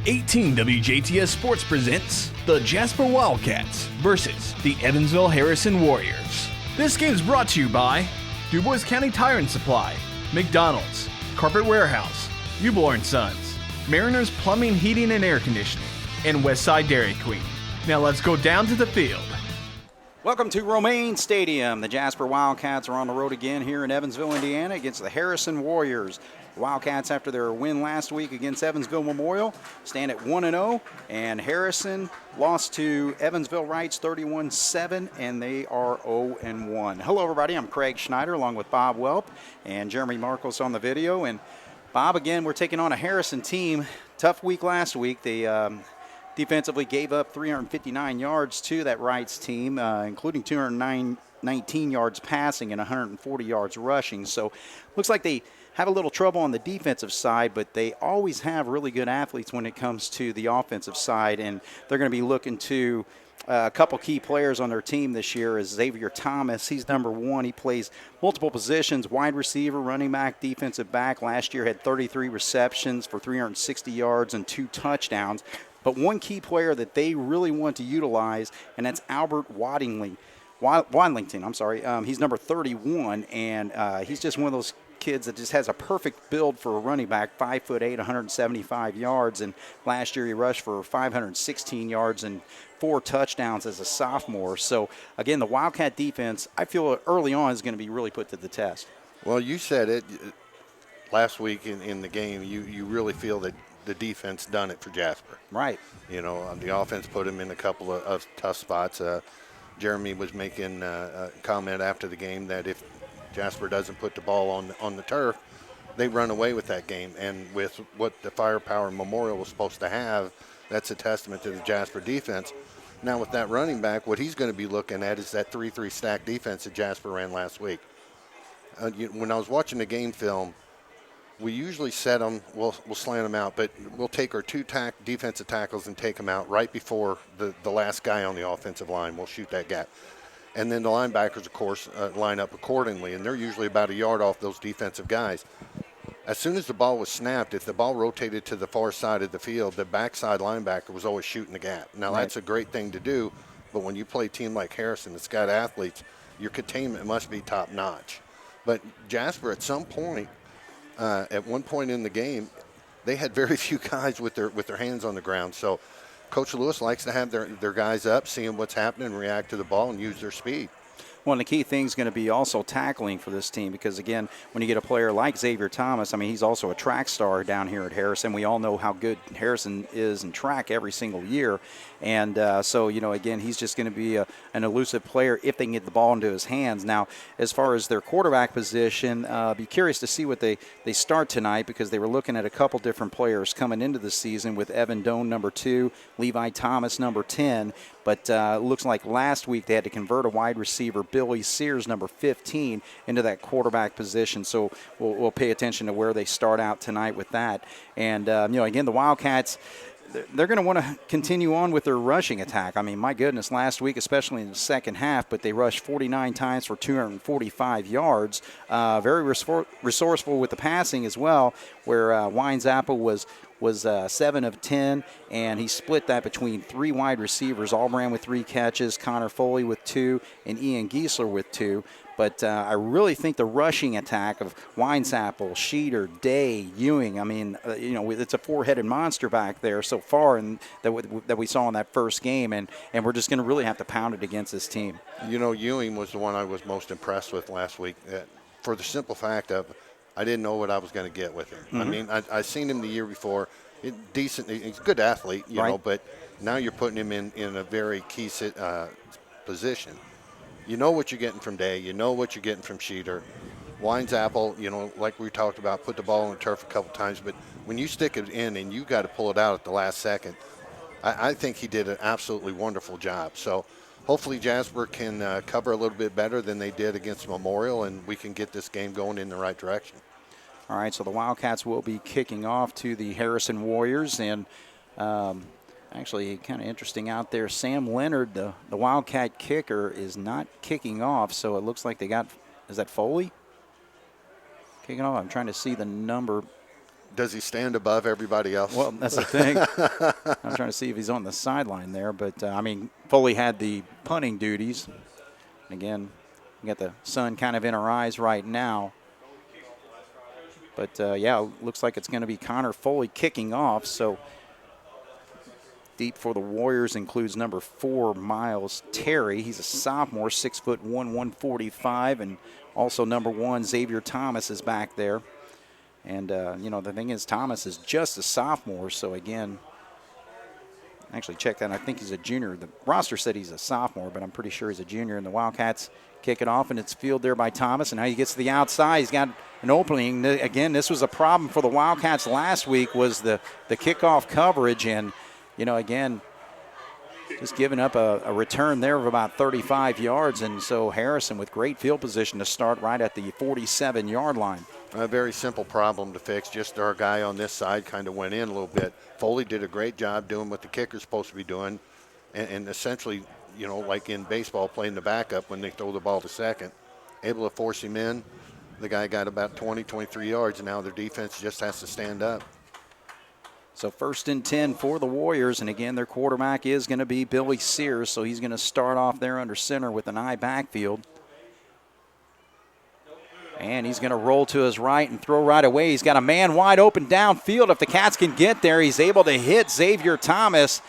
18 WJTS Sports presents the Jasper Wildcats versus the Evansville Harrison Warriors. This game is brought to you by DuBois County Tire and Supply, McDonald's, Carpet Warehouse, Eubler & Sons, Mariners Plumbing, Heating, and Air Conditioning, and Westside Dairy Queen. Now let's go down to the field. Welcome to Romaine Stadium. The Jasper Wildcats are on the road again here in Evansville, Indiana against the Harrison Warriors. Wildcats, after their win last week against Evansville Memorial, stand at 1-0, and Harrison lost to Evansville Rights 31-7, and they are 0-1. Hello, everybody. I'm Craig Schneider along with Bob Welp and Jeremy Markos on the video. And Bob, again, we're taking on a Harrison team. Tough week last week. They defensively gave up 359 yards to that Rights team, including 219 yards passing and 140 yards rushing. So looks like they have a little trouble on the defensive side, but they always have really good athletes when it comes to the offensive side, and they're going to be looking to a couple key players on their team this year is Xavier Thomas. He's number one. He plays multiple positions, wide receiver, running back, defensive back. Last year had 33 receptions for 360 yards and 2 touchdowns. But one key player that they really want to utilize, and that's Albert Wadlington. He's number 31, and he's just one of those kids that just has a perfect build for a running back, 5'8", 175 yards, and last year he rushed for 516 yards and 4 touchdowns as a sophomore. So, again, the Wildcat defense, I feel early on is going to be really put to the test. Well, you said it last week in the game. You really feel that the defense done it for Jasper. Right. You know, the offense put him in a couple of tough spots. Jeremy was making a comment after the game that if Jasper doesn't put the ball on the turf, they run away with that game. And with what the firepower Memorial was supposed to have, that's a testament to the Jasper defense. Now with that running back, what he's going to be looking at is that 3-3 stack defense that Jasper ran last week. When I was watching the game film, we usually set them, we'll slant them out, but we'll take our 2 defensive tackles and take them out right before the last guy on the offensive line. We'll shoot that gap. And then the linebackers, of course, line up accordingly, and they're usually about a yard off those defensive guys. As soon as the ball was snapped, if the ball rotated to the far side of the field, the backside linebacker was always shooting the gap. Now, That's a great thing to do, but when you play a team like Harrison that's got athletes, your containment must be top-notch. But Jasper, at some point, at one point in the game, they had very few guys with their hands on the ground. So Coach Lewis likes to have their guys up, seeing what's happening, react to the ball, and use their speed. One of the key things is going to be also tackling for this team because, again, when you get a player like Xavier Thomas, I mean, he's also a track star down here at Harrison. We all know how good Harrison is in track every single year. And so, you know, again, he's just going to be an elusive player if they can get the ball into his hands. Now, as far as their quarterback position, be curious to see what they start tonight because they were looking at a couple different players coming into the season with Evan Doan, number 2, Levi Thomas, number 10. But it looks like last week they had to convert a wide receiver, Billy Sears, number 15, into that quarterback position. So we'll pay attention to where they start out tonight with that. And, you know, again, the Wildcats, they're going to want to continue on with their rushing attack. I mean, my goodness, last week, especially in the second half, but they rushed 49 times for 245 yards. Very resourceful with the passing as well, where Weinzappel was 7 of 10, and he split that between 3 wide receivers. All ran with 3 catches, Connor Foley with 2, and Ian Giesler with 2. But I really think the rushing attack of Weinzappel, Schneider, Day, Ewing, I mean, you know, it's a 4-headed monster back there so far and that we saw in that first game, and we're just going to really have to pound it against this team. You know, Ewing was the one I was most impressed with last week for the simple fact of I didn't know what I was going to get with him. Mm-hmm. I mean, I seen him the year before. He's a good athlete, you know, but now you're putting him in a very key position. You know what you're getting from Day. You know what you're getting from Schneider. Weinzappel, you know, like we talked about, put the ball on the turf a couple times. But when you stick it in and you got to pull it out at the last second, I think he did an absolutely wonderful job. So hopefully Jasper can cover a little bit better than they did against Memorial, and we can get this game going in the right direction. All right, so the Wildcats will be kicking off to the Harrison Warriors. And actually, kind of interesting out there, Sam Leonard, the Wildcat kicker, is not kicking off. So it looks like they got, is that Foley? Kicking off. I'm trying to see the number. Does he stand above everybody else? Well, that's the thing. I'm trying to see if he's on the sideline there, but I mean, Foley had the punting duties. And again, we got the sun kind of in our eyes right now. But yeah, looks like it's going to be Connor Foley kicking off. So deep for the Warriors includes number 4, Miles Terry. He's a sophomore, 6'1", 145, and also number 1, Xavier Thomas is back there. And, you know, the thing is, Thomas is just a sophomore. So, again, actually check that. I think he's a junior. The roster said he's a sophomore, but I'm pretty sure he's a junior. And the Wildcats kick it off, and it's fielded there by Thomas. And now he gets to the outside. He's got an opening. Again, this was a problem for the Wildcats last week was the kickoff coverage. And, you know, again, just giving up a return there of about 35 yards. And so Harrison with great field position to start right at the 47-yard line. A very simple problem to fix. Just our guy on this side kind of went in a little bit. Foley did a great job doing what the kicker's supposed to be doing. And essentially, you know, like in baseball, playing the backup when they throw the ball to second. Able to force him in. The guy got about 20, 23 yards, and now their defense just has to stand up. So 1st and 10 for the Warriors, and again, their quarterback is going to be Billy Sears, so he's going to start off there under center with an I backfield. And he's going to roll to his right and throw right away. He's got a man wide open downfield. If the Cats can get there, he's able to hit Xavier Thomas.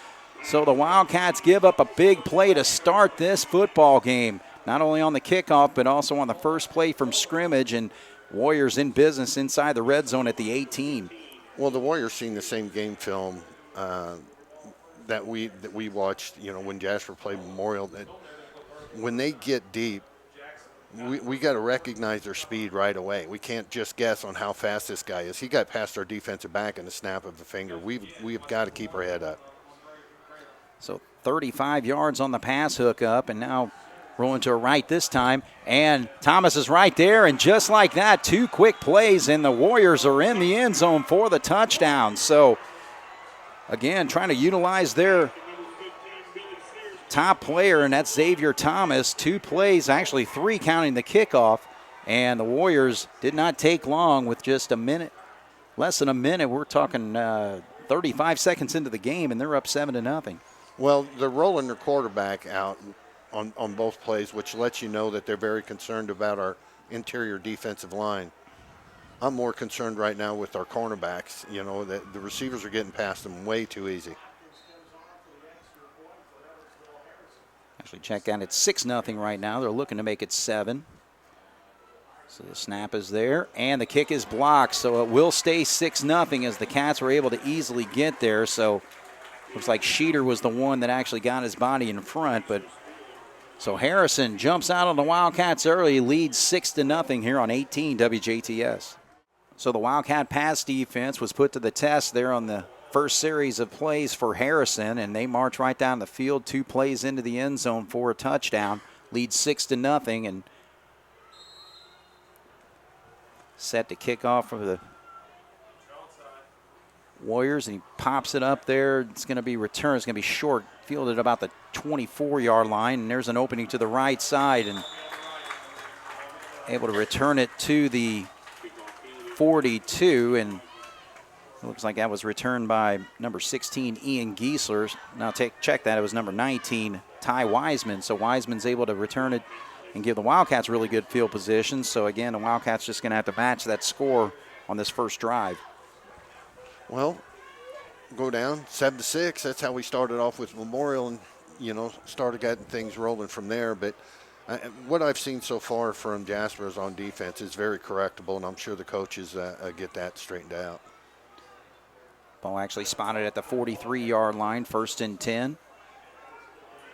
So the Wildcats give up a big play to start this football game, not only on the kickoff, but also on the first play from scrimmage, and Warriors in business inside the red zone at the 18. Well, the Warriors seen the same game film that we watched, you know, when Jasper played Memorial. That when they get deep, we got to recognize their speed right away. We can't just guess on how fast this guy is. He got past our defensive back in the snap of a finger. We've got to keep our head up. So 35 yards on the pass hookup, and now rolling to a right this time, and Thomas is right there, and just like that, 2 quick plays, and the Warriors are in the end zone for the touchdown. So, again, trying to utilize their top player, and that's Xavier Thomas. 2 plays, actually 3 counting the kickoff, and the Warriors did not take long with just a minute, less than a minute. We're talking 35 seconds into the game, and they're up 7-0. Well, they're rolling their quarterback out on both plays, which lets you know that they're very concerned about our interior defensive line. I'm more concerned right now with our cornerbacks. You know, that the receivers are getting past them way too easy. Actually, check that. It's 6-0 right now. They're looking to make it 7. So the snap is there, and the kick is blocked. So it will stay 6-0 as the Cats were able to easily get there. So looks like Schneider was the one that actually got his body in front, but so Harrison jumps out on the Wildcats early, leads 6-0 here on 18 WJTS. So the Wildcat pass defense was put to the test there on the first series of plays for Harrison, and they march right down the field, 2 plays into the end zone for a touchdown, lead 6-0, and set to kick off for the Warriors, and he pops it up there. It's going to be returned. It's going to be short, fielded about the 24-yard line, and there's an opening to the right side, and able to return it to the 42, and it looks like that was returned by number 16, Ian Giesler. Now check that. It was number 19, Ty Wiseman. So Wiseman's able to return it and give the Wildcats really good field position. So, again, the Wildcats just going to have to match that score on this first drive. Well, go down 7-6. That's how we started off with Memorial, and you know, started getting things rolling from there. But what I've seen so far from Jasper's on defense is very correctable, and I'm sure the coaches get that straightened out. Ball actually spotted at the 43-yard line, 1st and 10.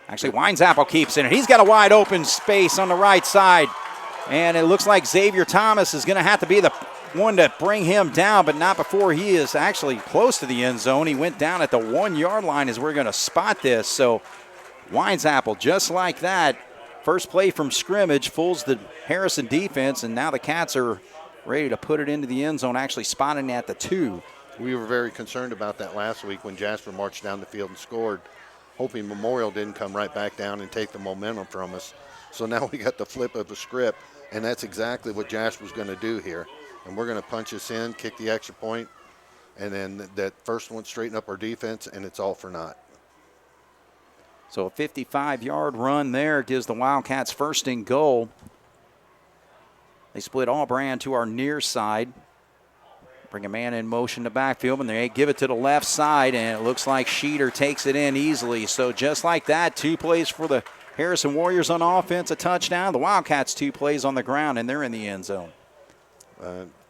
Actually, Winesapple keeps it, and he's got a wide open space on the right side. And it looks like Xavier Thomas is going to have to be the one to bring him down, but not before he is actually close to the end zone. He went down at the 1-yard line as we're going to spot this. So Winesapple, just like that, first play from scrimmage, fools the Harrison defense, and now the Cats are ready to put it into the end zone, actually spotting at the 2. We were very concerned about that last week when Jasper marched down the field and scored, hoping Memorial didn't come right back down and take the momentum from us. So now we got the flip of the script, and that's exactly what Jasper's going to do here. And we're going to punch us in, kick the extra point, and then that first one straighten up our defense, and it's all for naught. So a 55-yard run there gives the Wildcats first and goal. They split all brand to our near side. Bring a man in motion to backfield, and they give it to the left side, and it looks like Schneider takes it in easily. So just like that, 2 plays for the Harrison Warriors on offense, a touchdown. The Wildcats 2 plays on the ground, and they're in the end zone.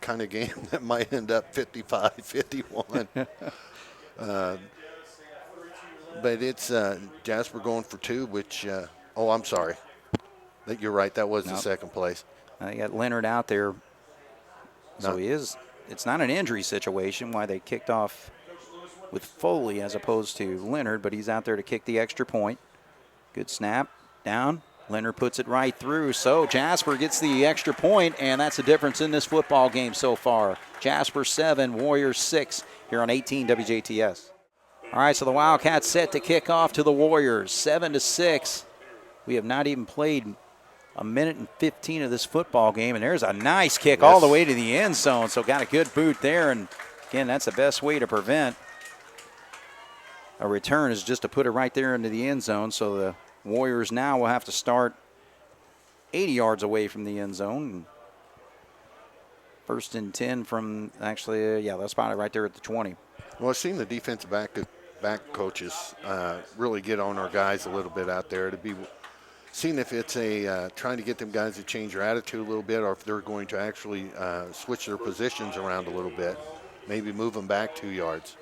Kind of game that might end up 55-51. But it's Jasper going for 2, which, I'm sorry. You're right, that was the second place. They got Leonard out there. So it's not an injury situation why they kicked off with Foley as opposed to Leonard, but he's out there to kick the extra point. Good snap, down. Leonard puts it right through. So Jasper gets the extra point, and that's the difference in this football game so far. Jasper 7, Warriors 6 here on 18 WJTS. All right, so the Wildcats set to kick off to the Warriors, 7-6. We have not even played a minute and 15 of this football game, and there's a nice kick all the way to the end zone. So got a good boot there, and again, that's the best way to prevent a return is just to put it right there into the end zone. So the Warriors now will have to start 80 yards away from the end zone. First and 10 from they'll spot it right there at the 20. Well, I've seen the defensive back coaches really get on our guys a little bit out there to be seeing if it's trying to get them guys to change their attitude a little bit, or if they're going to actually switch their positions around a little bit, maybe move them back 2 yards.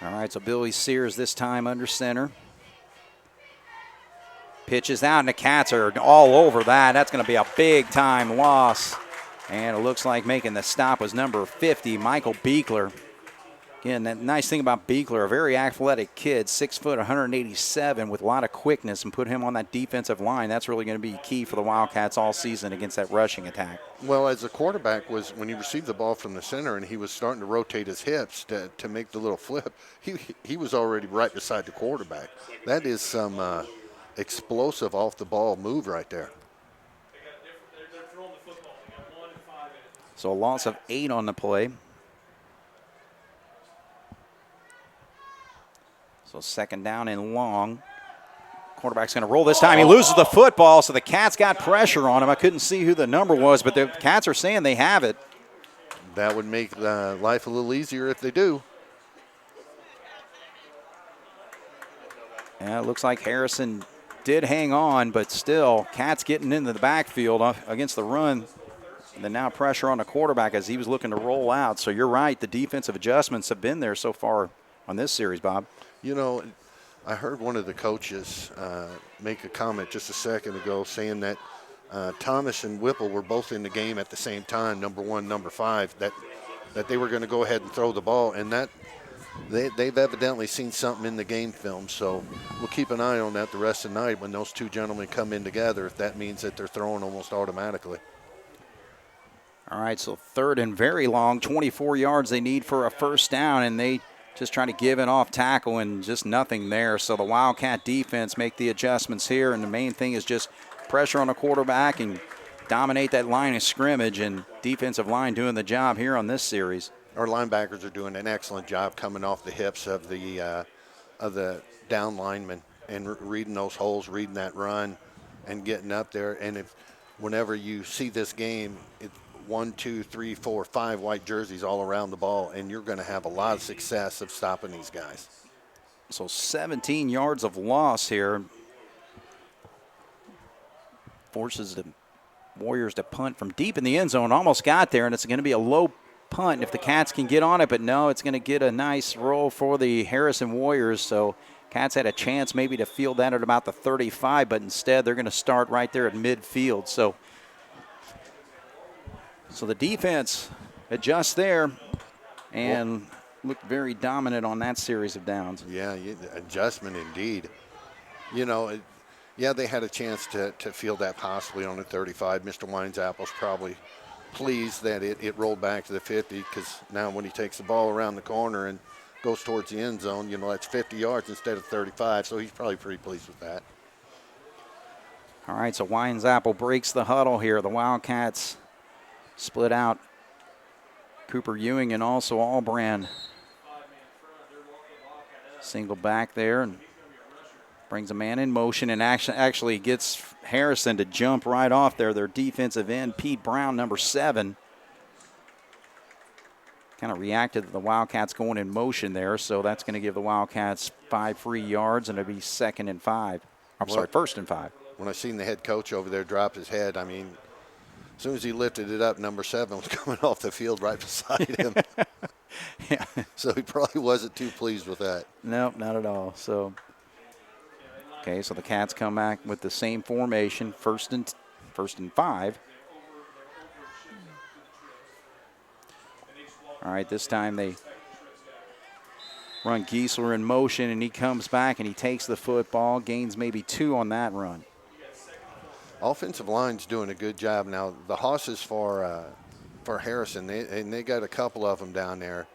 All right, so Billy Sears this time under center. Pitches out, and the Cats are all over that. That's going to be a big-time loss. And it looks like making the stop was number 50, Michael Beekler. Again, that nice thing about Beekler, a very athletic kid, 6 foot, 187, with a lot of quickness, and put him on that defensive line. That's really going to be key for the Wildcats all season against that rushing attack. Well, as a quarterback was when he received the ball from the center and he was starting to rotate his hips to make the little flip, he was already right beside the quarterback. That is some explosive off-the-ball move right there. So a loss of 8 on the play. So second down and long. Quarterback's going to roll this time. He loses the football, so the Cats got pressure on him. I couldn't see who the number was, but the Cats are saying they have it. That would make life a little easier if they do. Yeah, it looks like Harrison did hang on, but still, Cats getting into the backfield against the run. And then now pressure on the quarterback as he was looking to roll out. So you're right, the defensive adjustments have been there so far on this series, Bob. You know, I heard one of the coaches make a comment just a second ago saying that Thomas and Whipple were both in the game at the same time, number 1, number 5, that they were going to go ahead and throw the ball, and that they've evidently seen something in the game film. So we'll keep an eye on that the rest of the night when those two gentlemen come in together, if that means that they're throwing almost automatically. All right, so third and very long, 24 yards they need for a first down, and they just trying to give an off tackle and just nothing there. So the Wildcat defense make the adjustments here, and the main thing is just pressure on the quarterback and dominate that line of scrimmage, and defensive line doing the job here on this series. Our linebackers are doing an excellent job coming off the hips of the down linemen and reading those holes, reading that run, and getting up there. And whenever you see this game, it's 1, 2, 3, 4, 5 white jerseys all around the ball, and you're going to have a lot of success of stopping these guys. So 17 yards of loss here. Forces the Warriors to punt from deep in the end zone. Almost got there, and it's going to be a low punt if the Cats can get on it, but no, it's going to get a nice roll for the Harrison Warriors. So Cats had a chance maybe to field that at about the 35, but instead they're going to start right there at midfield. So the defense adjusts there and looked very dominant on that series of downs. Yeah, adjustment indeed. You know, they had a chance to field that possibly on the 35. Mr. Winesapple's probably pleased that it rolled back to the 50, because now when he takes the ball around the corner and goes towards the end zone, that's 50 yards instead of 35, so he's probably pretty pleased with that. All right, so Winesapple breaks the huddle here. The Wildcats split out Cooper Ewing and also Albrand. Single back there and brings a man in motion and actually gets Harrison to jump right off there. Their defensive end, Pete Brown, number 7. Kind of reacted to the Wildcats going in motion there, so that's going to give the Wildcats 5 free yards, and it'll be 2nd and 5. I'm sorry, 1st and 5. When I seen the head coach over there drop his head, I mean, as soon as he lifted it up, number 7 was coming off the field right beside him. Yeah. So he probably wasn't too pleased with that. Nope, not at all. So, okay, so the Cats come back with the same formation, first and 5. All right, this time they run Giesler in motion, and he comes back and he takes the football, gains maybe 2 on that run. Offensive line's doing a good job now. The Hosses for Harrison, they got a couple of them down there,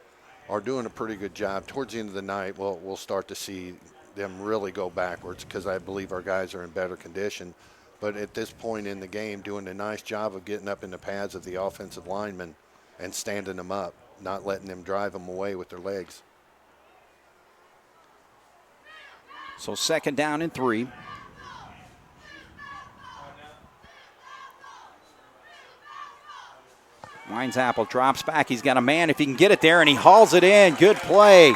are doing a pretty good job. Towards the end of the night, we'll start to see them really go backwards because I believe our guys are in better condition. But at this point in the game, doing a nice job of getting up in the pads of the offensive linemen and standing them up, not letting them drive them away with their legs. So 2nd down and 3. Winesapple drops back. He's got a man if he can get it there, and he hauls it in. Good play.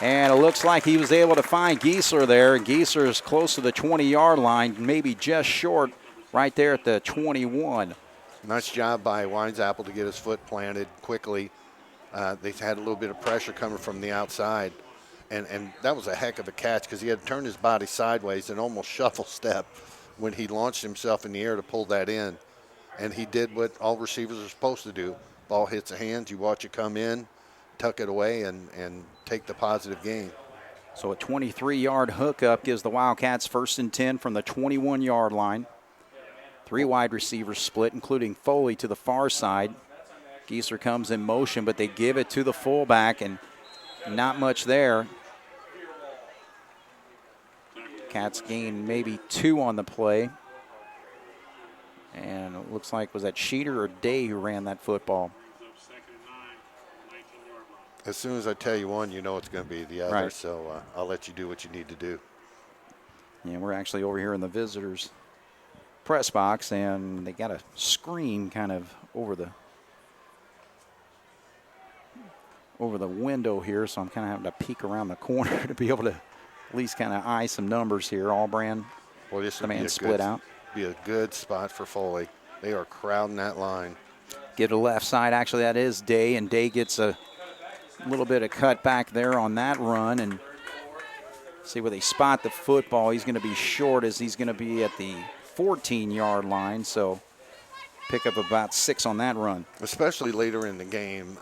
And it looks like he was able to find Giesler there. And Giesler is close to the 20-yard line, maybe just short right there at the 21. Nice job by Winesapple to get his foot planted quickly. They had a little bit of pressure coming from the outside. And that was a heck of a catch because he had to turn his body sideways and almost shuffle step when he launched himself in the air to pull that in. And he did what all receivers are supposed to do. Ball hits the hands, you watch it come in, tuck it away, and take the positive gain. So a 23-yard hookup gives the Wildcats 1st and 10 from the 21-yard line. 3 wide receivers split, including Foley to the far side. Giesler comes in motion, but they give it to the fullback, and not much there. Cats gain maybe 2 on the play. And it looks like, was that Schneider or Day who ran that football? As soon as I tell you one, you know it's going to be the other. Right. So I'll let you do what you need to do. Yeah, we're actually over here in the visitors' press box, and they got a screen kind of over the window here, so I'm kind of having to peek around the corner to be able to at least kind of eye some numbers here. Albrand, well, this the man split out. Be a good spot for Foley. They are crowding that line. Give to the left side. Actually, that is Day, and Day gets a little bit of cut back there on that run. And see where they spot the football. He's going to be short as he's going to be at the 14-yard line. So pick up about 6 on that run. Especially later in the game,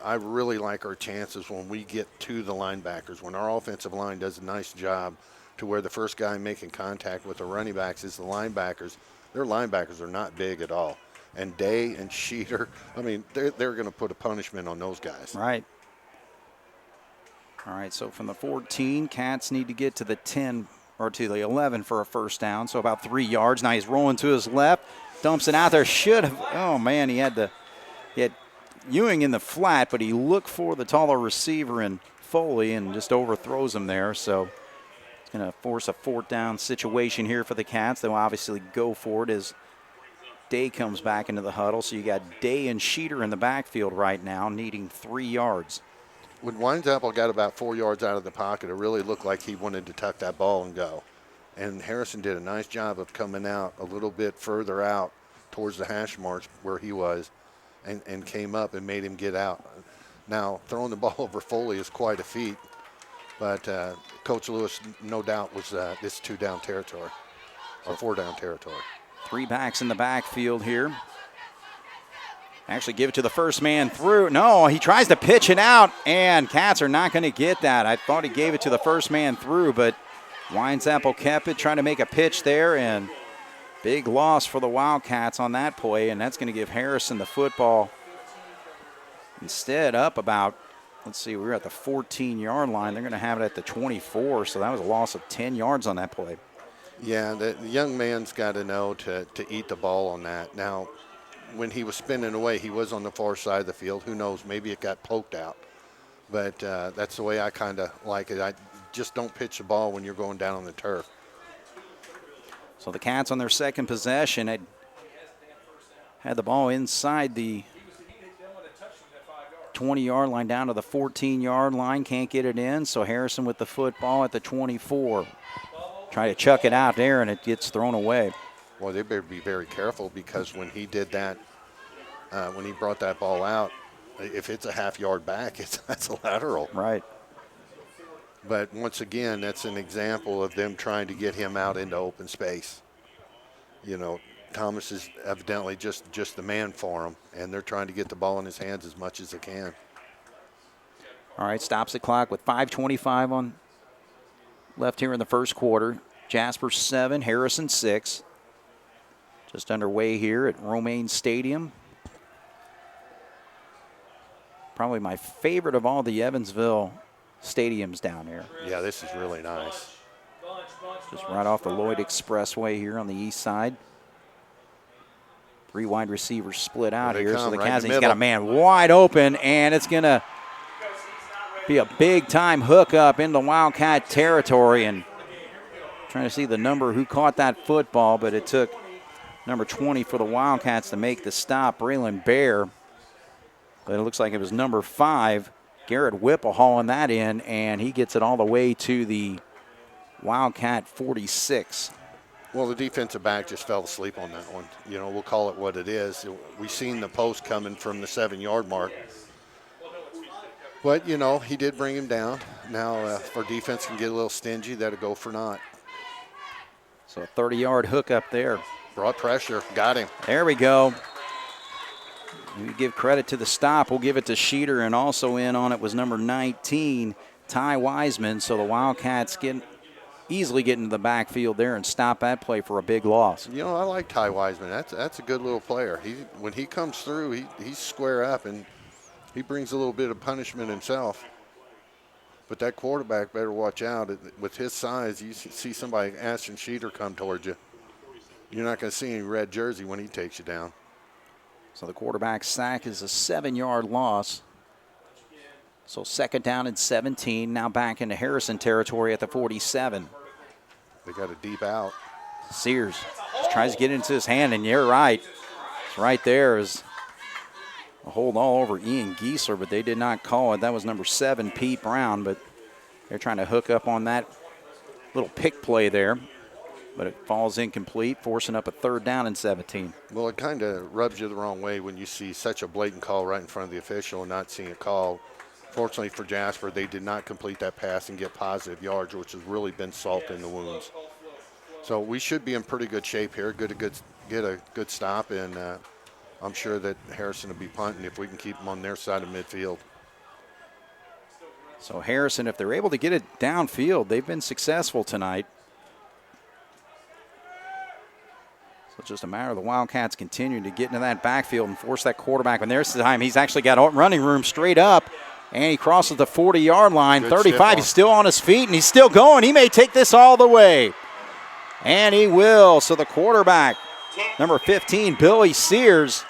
I really like our chances when we get to the linebackers. When our offensive line does a nice job to where the first guy making contact with the running backs is the linebackers. Their linebackers are not big at all. And Day and Schneider, I mean, they're going to put a punishment on those guys. Right. All right, so from the 14, Cats need to get to the 10 or to the 11 for a 1st down, so about 3 yards. Now he's rolling to his left, dumps it out there. Should have, oh man, he had Ewing in the flat, but he looked for the taller receiver in Foley and just overthrows him there. So it's going to force a 4th down situation here for the Cats. They'll obviously go for it as Day comes back into the huddle. So you got Day and Schneider in the backfield right now, needing 3 yards. When Winesapple got about 4 yards out of the pocket, it really looked like he wanted to tuck that ball and go. And Harrison did a nice job of coming out a little bit further out towards the hash marks where he was and came up and made him get out. Now, throwing the ball over Foley is quite a feat, but Coach Lewis, no doubt, was this 2-down territory or 4-down territory. 3 backs in the backfield here. Actually give it to the first man through. No, he tries to pitch it out, and Cats are not going to get that. I thought he gave it to the first man through, but Winesapple kept it, trying to make a pitch there, and big loss for the Wildcats on that play, and that's going to give Harrison the football instead up about, let's see, we were at the 14-yard line. They're going to have it at the 24, so that was a loss of 10 yards on that play. Yeah, the young man's got to know to eat the ball on that. Now, when he was spinning away, he was on the far side of the field. Who knows? Maybe it got poked out. But that's the way I kind of like it. I just don't pitch the ball when you're going down on the turf. So the Cats on their second possession had the ball inside the 20-yard line down to the 14-yard line. Can't get it in, so Harrison with the football at the 24. Try to chuck it out there, and it gets thrown away. Well, they better be very careful because when he did that, when he brought that ball out, if it's a half-yard back, that's a lateral. Right. But once again, that's an example of them trying to get him out into open space. You know, Thomas is evidently just the man for him, and they're trying to get the ball in his hands as much as they can. All right, stops the clock with 5:25 on left here in the first quarter. Jasper 7, Harrison 6. Just underway here at Romaine Stadium. Probably my favorite of all the Evansville stadiums down here. Yeah, this is really nice. Just right off the Lloyd Expressway here on the east side. 3 wide receivers split out here. So the Cats, he's got a man wide open, and it's going to be a big-time hookup into Wildcat territory. And trying to see the number who caught that football, but it took number 20 for the Wildcats to make the stop, Braylon Bear. But it looks like it was number 5, Garrett Whipple, hauling that in, and he gets it all the way to the Wildcat 46. Well, the defensive back just fell asleep on that one. You know, we'll call it what it is. We seen the post coming from the 7-yard mark. But, you know, he did bring him down. Now, if our defense can get a little stingy, that'll go for naught. So a 30-yard hook up there. Brought pressure. Got him. There we go. We give credit to the stop. We'll give it to Schneider, and also in on it was number 19, Ty Wiseman. So the Wildcats easily get into the backfield there and stop that play for a big loss. You know, I like Ty Wiseman. That's a good little player. When he comes through, he's square up, and he brings a little bit of punishment himself. But that quarterback better watch out. With his size, you see somebody, Ashton Schneider, come towards you. You're not going to see any red jersey when he takes you down. So the quarterback sack is a 7-yard loss. So second down and 17. Now back into Harrison territory at the 47. They got a deep out. Sears just tries to get into his hand, and you're right. It's right there is a hold all over Ian Giesler, but they did not call it. That was number 7, Pete Brown, but they're trying to hook up on that little pick play there. But it falls incomplete, forcing up a third down and 17. Well, it kind of rubs you the wrong way when you see such a blatant call right in front of the official and not seeing a call. Fortunately for Jasper, they did not complete that pass and get positive yards, which has really been salt in the wounds. So we should be in pretty good shape here. Get a good stop, and I'm sure that Harrison will be punting if we can keep them on their side of midfield. So Harrison, if they're able to get it downfield, they've been successful tonight. So it's just a matter of the Wildcats continuing to get into that backfield and force that quarterback. And there's the time he's actually got running room straight up, and he crosses the 40-yard line. 35, he's still on his feet, and he's still going. He may take this all the way. And he will. So the quarterback, number 15, Billy Sears,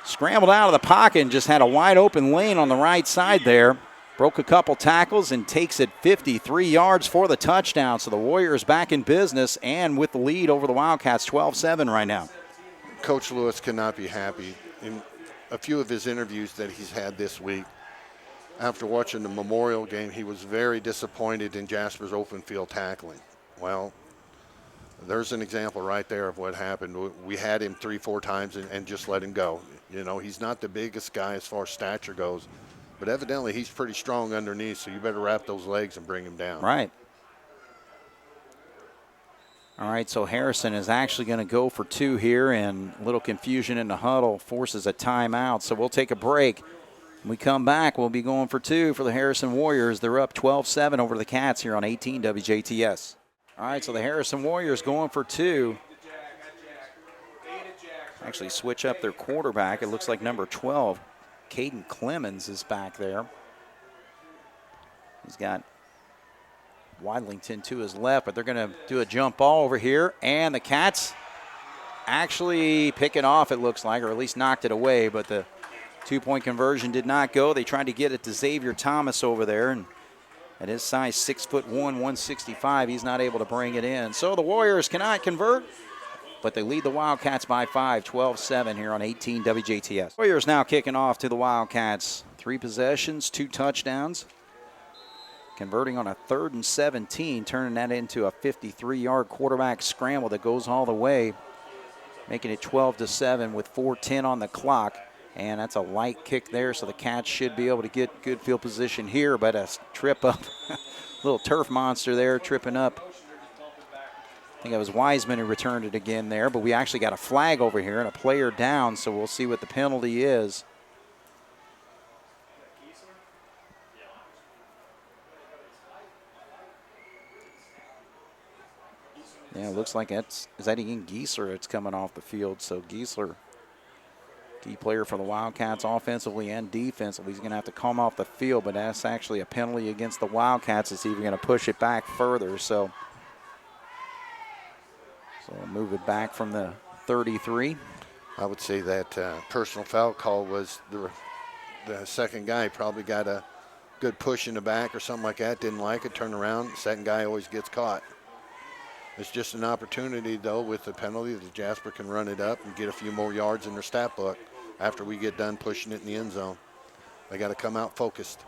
scrambled out of the pocket and just had a wide open lane on the right side there. Broke a couple tackles and takes it 53 yards for the touchdown. So the Warriors back in business and with the lead over the Wildcats, 12-7 right now. Coach Lewis cannot be happy. In a few of his interviews that he's had this week, after watching the Memorial game, he was very disappointed in Jasper's open field tackling. Well, there's an example right there of what happened. We had him 3-4 times and just let him go. You know, he's not the biggest guy as far as stature goes, but evidently he's pretty strong underneath, so you better wrap those legs and bring him down. Right. All right, so Harrison is actually going to go for 2 here, and a little confusion in the huddle forces a timeout. So we'll take a break. When we come back, we'll be going for 2 for the Harrison Warriors. They're up 12-7 over the Cats here on 18 WJTS. All right, so the Harrison Warriors going for 2. Actually switch up their quarterback. It looks like number 12, Caden Clemens, is back there. He's got Wadlington to his left, but they're going to do a jump ball over here. And the Cats actually pick it off, it looks like, or at least knocked it away, but the two-point conversion did not go. They tried to get it to Xavier Thomas over there, and at his size, 6'1", 165, he's not able to bring it in. So the Warriors cannot convert, but they lead the Wildcats by 5, 12-7 here on 18 WJTS. Warriors now kicking off to the Wildcats. 3 possessions, 2 touchdowns. Converting on a 3rd and 17, turning that into a 53-yard quarterback scramble that goes all the way, making it 12-7 with 4:10 on the clock. And that's a light kick there, so the Cats should be able to get good field position here, but a trip up, little turf monster there tripping up. I think it was Wiseman who returned it again there, but we actually got a flag over here and a player down, so we'll see what the penalty is. Yeah, it looks like is that Ian Giesler that's coming off the field, so Giesler, key player for the Wildcats offensively and defensively. He's going to have to come off the field, but that's actually a penalty against the Wildcats. It's even going to push it back further. So we'll move it back from the 33. I would say that personal foul call was the second guy probably got a good push in the back or something like that. Didn't like it, turned around. Second guy always gets caught. It's just an opportunity, though, with the penalty that Jasper can run it up and get a few more yards in their stat book after we get done pushing it in the end zone. They got to come out focused.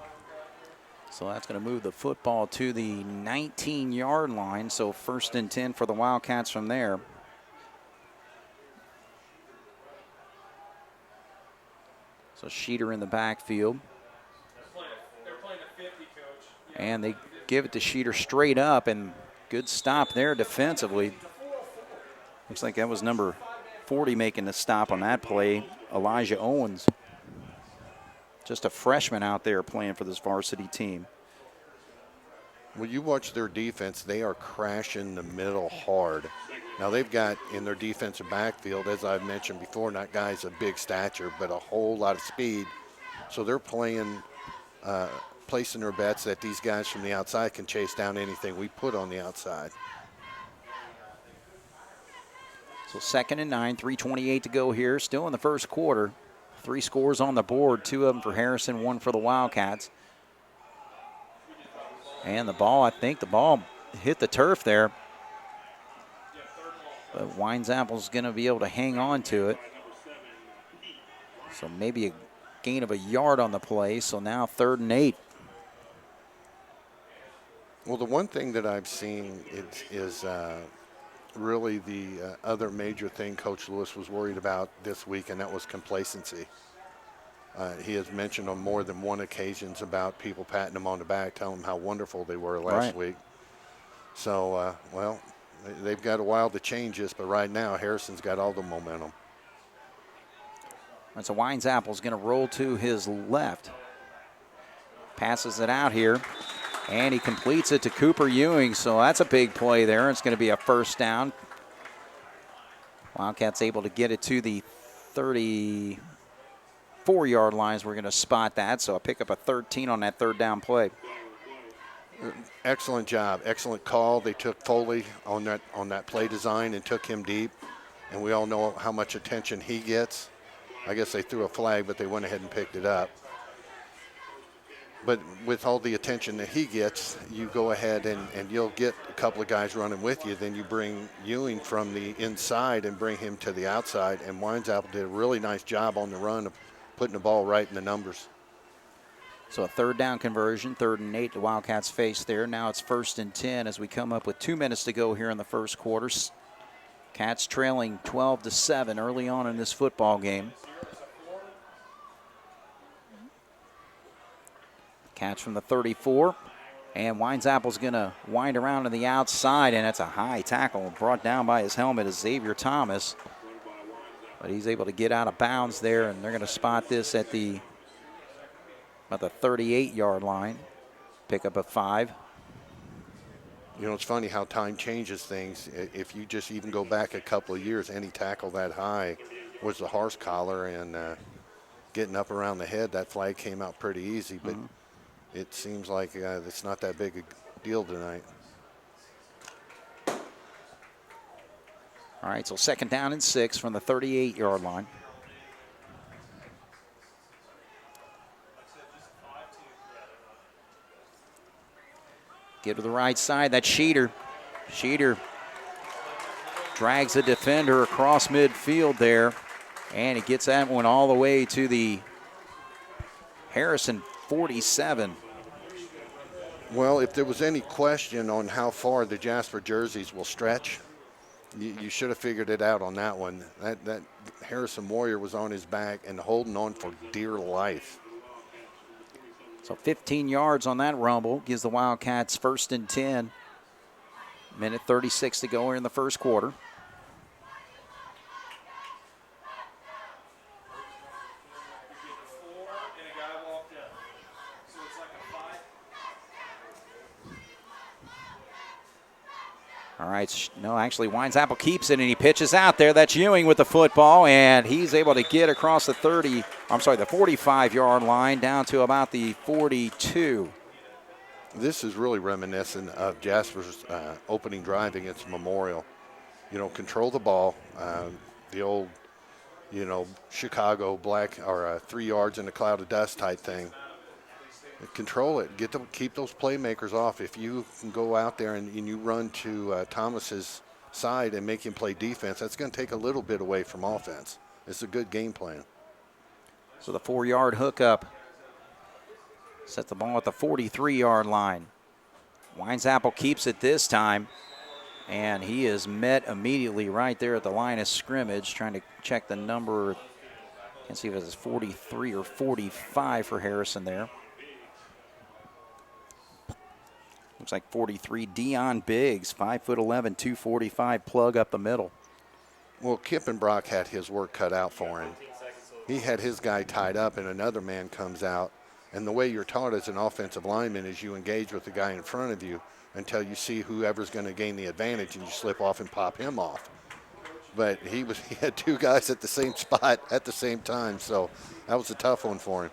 So that's going to move the football to the 19-yard line. So 1st and 10 for the Wildcats from there. So Schneider in the backfield. They're playing a 50, Coach. And they give it to Schneider straight up, and good stop there defensively. Looks like that was number 40 making the stop on that play, Elijah Owens. Just a freshman out there playing for this varsity team. When you watch their defense, they are crashing the middle hard. Now they've got in their defensive backfield, as I've mentioned before, not guys of big stature, but a whole lot of speed. So they're playing, placing their bets that these guys from the outside can chase down anything we put on the outside. So 2nd and 9, 3:28 to go here. Still in the first quarter. 3 scores on the board, 2 of them for Harrison, 1 for the Wildcats. And the ball, I think the ball hit the turf there. But Weinzappel's going to be able to hang on to it. So maybe a gain of a yard on the play. So now 3rd and 8. Well, the one thing that I've seen is really the other major thing Coach Lewis was worried about this week, and that was complacency. He has mentioned on more than one occasions about people patting him on the back, telling him how wonderful they were last week. So, well, they've got a while to change this, but right now Harrison's got all the momentum. So Weinzappel's going to roll to his left. Passes it out here. And he completes it to Cooper Ewing, so that's a big play there. It's going to be a 1st down. Wildcats able to get it to the 34-yard lines. We're going to spot that, so I'll pick up a 13 on that 3rd down play. Excellent job, excellent call. They took Foley on that play design and took him deep, and we all know how much attention he gets. I guess they threw a flag, but they went ahead and picked it up. But with all the attention that he gets, you go ahead and you'll get a couple of guys running with you. Then you bring Ewing from the inside and bring him to the outside. And Weinzappel did a really nice job on the run of putting the ball right in the numbers. So a 3rd down conversion, 3rd and 8 the Wildcats face there. Now it's 1st and 10 as we come up with 2 minutes to go here in the first quarter. Cats trailing 12-7 early on in this football game. Catch from the 34, and Weinzappel's going to wind around to the outside, and that's a high tackle brought down by his helmet is Xavier Thomas. But he's able to get out of bounds there, and they're going to spot this at about the 38-yard line. Pick up a 5. You know, it's funny how time changes things. If you just even go back a couple of years, any tackle that high was the horse collar, and getting up around the head, that flag came out pretty easy. But it seems like it's not that big a deal tonight. All All right, so 2nd down and 6 from the 38-yard line. Get to the right side. That's Schneider. Schneider drags the defender across midfield there, and he gets that one all the way to the Harrison 47. Well, if there was any question on how far the Jasper jerseys will stretch, you should have figured it out on that one. That Harrison Warrior was on his back and holding on for dear life. So 15 yards on that rumble gives the Wildcats 1st and 10. Minute 36 to go here in the first quarter. All right, no, actually, Weinzappel keeps it, and he pitches out there. That's Ewing with the football, and he's able to get across the 45-yard line down to about the 42. This is really reminiscent of Jasper's opening drive against Memorial. You know, control the ball, the old, Chicago black or 3 yards in a cloud of dust type thing. Control it. Keep those playmakers off. If you can go out there and you run to Thomas's side and make him play defense, that's going to take a little bit away from offense. It's a good game plan. So the 4-yard hookup set the ball at the 43-yard line. Weinzappel keeps it this time, and he is met immediately right there at the line of scrimmage, trying to check the number. Can't see if it's 43 or 45 for Harrison there. Looks like 43, Dion Biggs, 5'11", 245, plug up the middle. Well, Kippenbrock had his work cut out for him. He had his guy tied up, and another man comes out. And the way you're taught as an offensive lineman is you engage with the guy in front of you until you see whoever's going to gain the advantage, and you slip off and pop him off. But he had 2 guys at the same spot at the same time, so that was a tough one for him.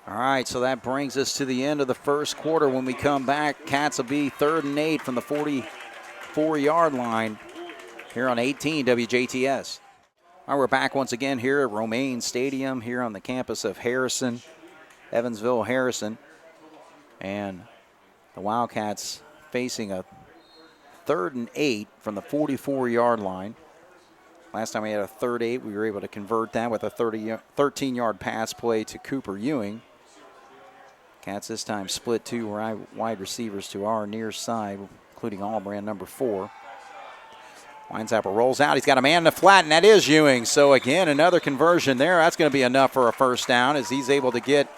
All right, so that brings us to the end of the first quarter. When we come back, Cats will be 3rd and 8 from the 44-yard line here on 18 WJTS. All right, we're back once again here at Romaine Stadium here on the campus of Evansville Harrison. And the Wildcats facing a 3rd and 8 from the 44-yard line. Last time we had a 3rd 8, we were able to convert that with a 13-yard pass play to Cooper Ewing. Cats this time split 2 wide receivers to our near side, including Allbrand, number 4. Weinzappel rolls out. He's got a man in the flat, and that is Ewing. So, again, another conversion there. That's going to be enough for a first down as he's able to get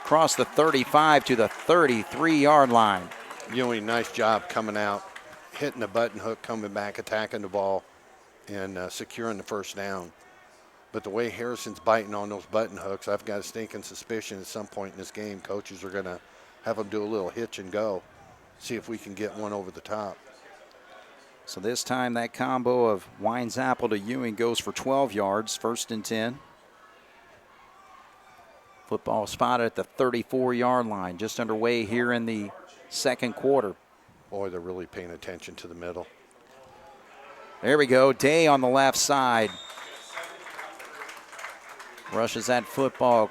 across the 35 to the 33-yard line. Ewing, nice job coming out, hitting the button hook, coming back, attacking the ball, and securing the first down. But the way Harrison's biting on those button hooks, I've got a stinking suspicion at some point in this game, coaches are going to have them do a little hitch and go, see if we can get one over the top. So this time that combo of Weinzappel to Ewing goes for 12 yards, 1st and 10. Football spotted at the 34-yard line, just underway here in the second quarter. Boy, they're really paying attention to the middle. There we go, Day on the left side. Rushes that football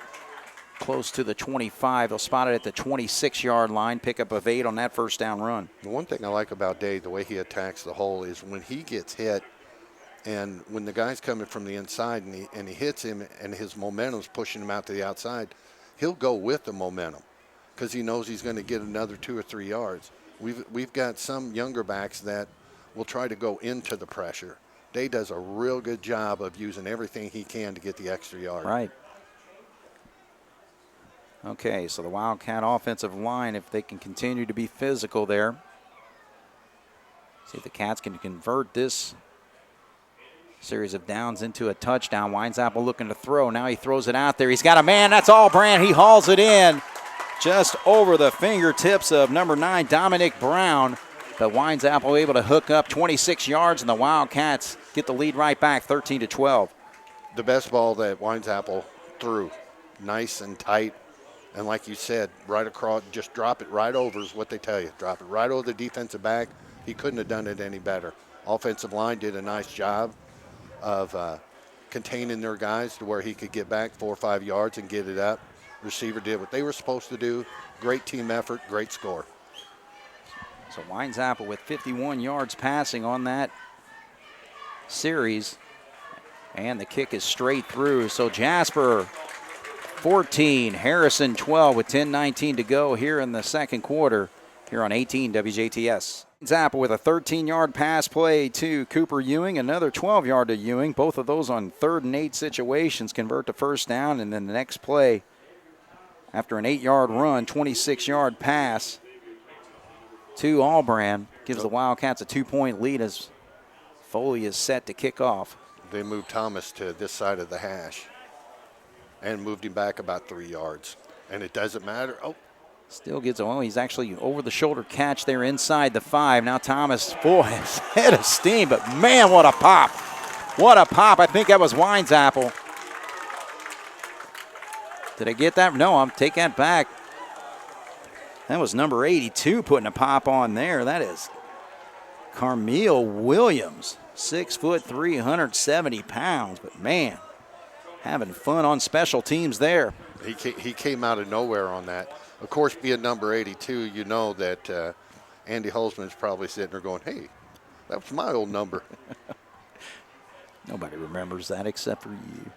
close to the 25. They'll spot it at the 26-yard line, pickup of 8 on that first down run. The one thing I like about Day, the way he attacks the hole, is when he gets hit and when the guy's coming from the inside and he hits him and his momentum's pushing him out to the outside, he'll go with the momentum because he knows he's going to get another 2 or 3 yards. We've got some younger backs that will try to go into the pressure. Day does a real good job of using everything he can to get the extra yard. Right. Okay, so the Wildcat offensive line, if they can continue to be physical there. See if the Cats can convert this series of downs into a touchdown. Weinzappel looking to throw. Now he throws it out there. He's got a man. That's Allbrand. He hauls it in just over the fingertips of number 9, Dominic Brown. But Weinzappel able to hook up 26 yards, and the Wildcats get the lead right back, 13-12. The best ball that Weinzappel threw, nice and tight. And like you said, right across, just drop it right over is what they tell you. Drop it right over the defensive back. He couldn't have done it any better. Offensive line did a nice job of containing their guys to where he could get back 4 or 5 yards and get it up. Receiver did what they were supposed to do. Great team effort, great score. So Wildcats with 51 yards passing on that series. And the kick is straight through. So Jasper 14, Harrison 12 with 10:19 to go here in the second quarter here on 18 WJTS. Zappa with a 13-yard pass play to Cooper Ewing, another 12-yard to Ewing. Both of those on 3rd and 8 situations convert to first down, and then the next play, after an 8-yard run, 26-yard pass to Allbrand, gives the Wildcats a 2-point lead as Foley is set to kick off. They moved Thomas to this side of the hash and moved him back about 3 yards. And it doesn't matter. Oh, still gets, well, he's actually over the shoulder catch there inside the 5. Now Thomas, boy, head of steam, but man, what a pop. What a pop. I think that was Wildcats. Did I get that? No, I'll take that back. That was number 82 putting a pop on there. That is Carmel Williams, 6'3", 170 pounds, but man, having fun on special teams there. He came out of nowhere on that. Of course, being number 82, you know that Andy Holzman's probably sitting there going, hey, that was my old number. Nobody remembers that except for you.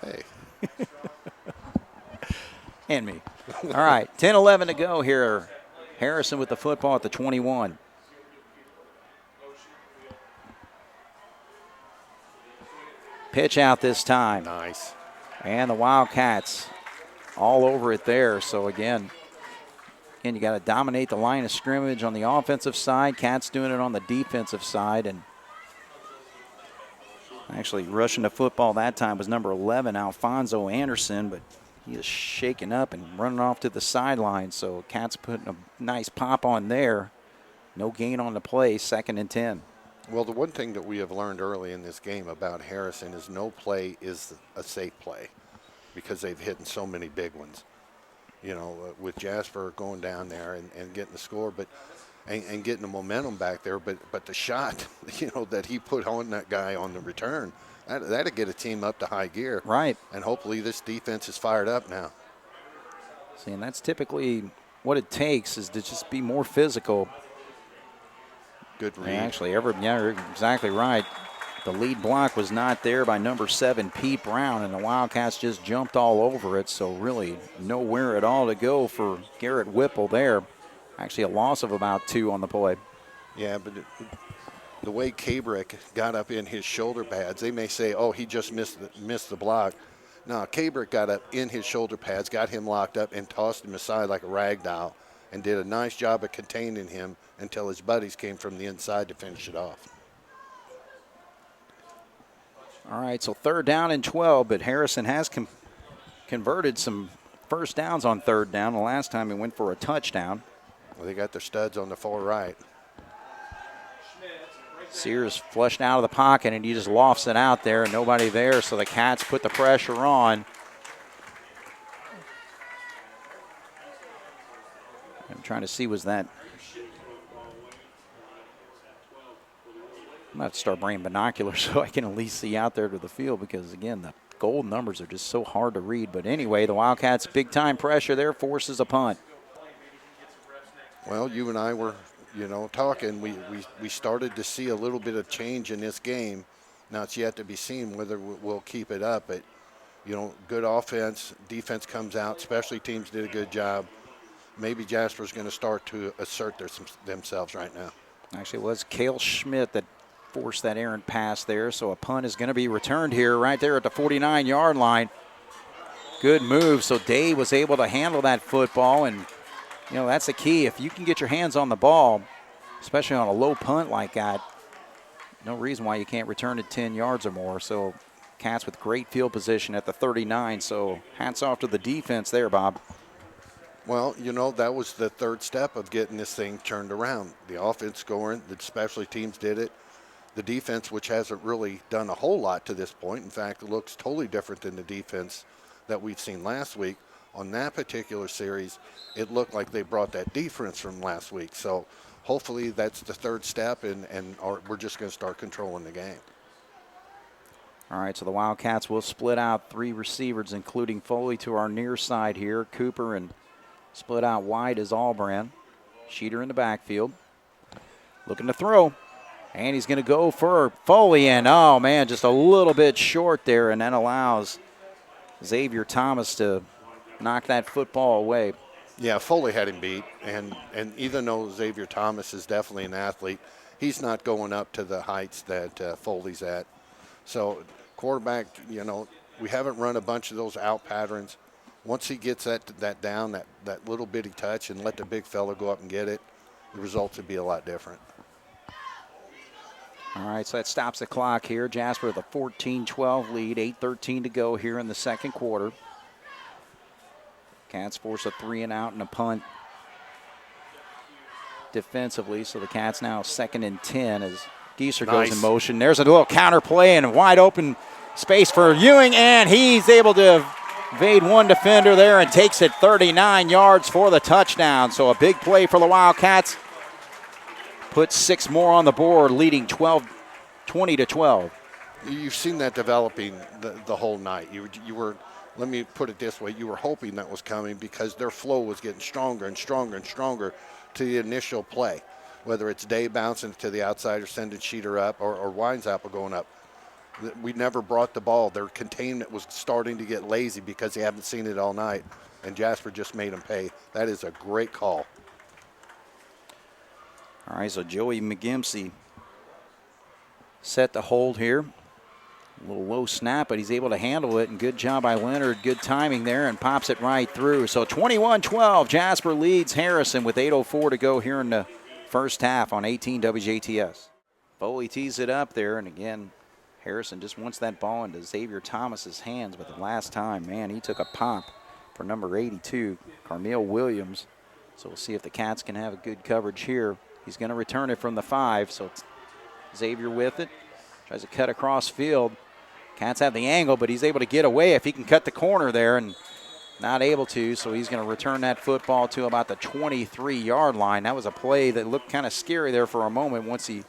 Hey. And me. All right, 10-11 to go here. Harrison with the football at the 21. Pitch out this time. Nice. And the Wildcats all over it there. So again, you got to dominate the line of scrimmage on the offensive side. Cats doing it on the defensive side. And actually rushing the football that time was number 11, Alfonso Anderson, but he is shaking up and running off to the sideline. So Cats putting a nice pop on there. No gain on the play, 2nd and 10. Well, the one thing that we have learned early in this game about Harrison is no play is a safe play because they've hit so many big ones. You know, with Jasper going down there and getting the score, but and getting the momentum back there. But the shot, you know, that he put on that guy on the return, that'll get a team up to high gear. Right. And hopefully this defense is fired up now. See, and that's typically what it takes is to just be more physical. Good read. Actually, you're exactly right. The lead block was not there by number 7, Pete Brown, and the Wildcats just jumped all over it. So really nowhere at all to go for Garrett Whipple there. Actually a loss of about 2 on the play. Yeah, but the way Kabrick got up in his shoulder pads, they may say, oh, he just missed the block. No, Kabrick got up in his shoulder pads, got him locked up, and tossed him aside like a rag doll, and did a nice job of containing him until his buddies came from the inside to finish it off. All right, so 3rd down and 12, but Harrison has converted some first downs on 3rd down. The last time he went for a touchdown. Well, they got their studs on the far right. Sears flushed out of the pocket, and he just lofts it out there, and nobody there, so the Cats put the pressure on. I'm trying to see, was that... I'm going to have to start bringing binoculars so I can at least see out there to the field because, again, the gold numbers are just so hard to read. But anyway, the Wildcats' big-time pressure there forces a punt. Well, you and I were, you know, talking. We started to see a little bit of change in this game. Now it's yet to be seen whether we'll keep it up. But, you know, good offense, defense comes out. Special teams did a good job. Maybe Jasper's going to start to assert themselves right now. Actually, it was Cale Schmidt that forced that errant pass there, so a punt is going to be returned here right there at the 49-yard line. Good move, so Day was able to handle that football, and, you know, that's the key. If you can get your hands on the ball, especially on a low punt like that, no reason why you can't return it 10 yards or more. So Cats with great field position at the 39, so hats off to the defense there, Bob. Well, you know, that was the 3rd step of getting this thing turned around. The offense scoring, the special teams did it. The defense, which hasn't really done a whole lot to this point. In fact, it looks totally different than the defense that we've seen last week. On that particular series, it looked like they brought that defense from last week. So hopefully that's the third step, and we're just going to start controlling the game. All right, so the Wildcats will split out 3 receivers, including Foley to our near side here. Cooper, and split out wide is Allbrand. Schneider in the backfield. Looking to throw. And he's going to go for Foley. And, oh, man, just a little bit short there. And that allows Xavier Thomas to knock that football away. Yeah, Foley had him beat. And even though Xavier Thomas is definitely an athlete, he's not going up to the heights that Foley's at. So, quarterback, you know, we haven't run a bunch of those out patterns. Once he gets that down, that little bitty touch, and let the big fella go up and get it, the results would be a lot different. All right, so that stops the clock here. Jasper with a 14-12 lead, 8:13 to go here in the second quarter. Cats force a 3-and-out and a punt defensively, so the Cats now 2nd and 10 as Gieser goes in motion. There's a little counter play and a wide open space for Ewing, and he's able to evade one defender there and takes it 39 yards for the touchdown. So a big play for the Wildcats. Puts 6 more on the board, leading 20-12. You've seen that developing the whole night. You were, let me put it this way, you were hoping that was coming because their flow was getting stronger and stronger and stronger to the initial play. Whether it's Day bouncing to the outside or sending Schneider up or Winesapple going up. We never brought the ball. Their containment was starting to get lazy because they haven't seen it all night, and Jasper just made them pay. That is a great call. All right, so Joey McGimsey set the hold here. A little low snap, but he's able to handle it, and good job by Leonard. Good timing there, and pops it right through. So 21-12, Jasper leads Harrison with 8:04 to go here in the first half on 18 WJTS. Foley tees it up there, and again, Harrison just wants that ball into Xavier Thomas's hands, but the last time, man, he took a pop for number 82, Carmel Williams. So we'll see if the Cats can have a good coverage here. He's going to return it from the 5, so it's Xavier with it. Tries to cut across field. Cats have the angle, but he's able to get away if he can cut the corner there, and not able to, so he's going to return that football to about the 23-yard line. That was a play that looked kind of scary there for a moment once he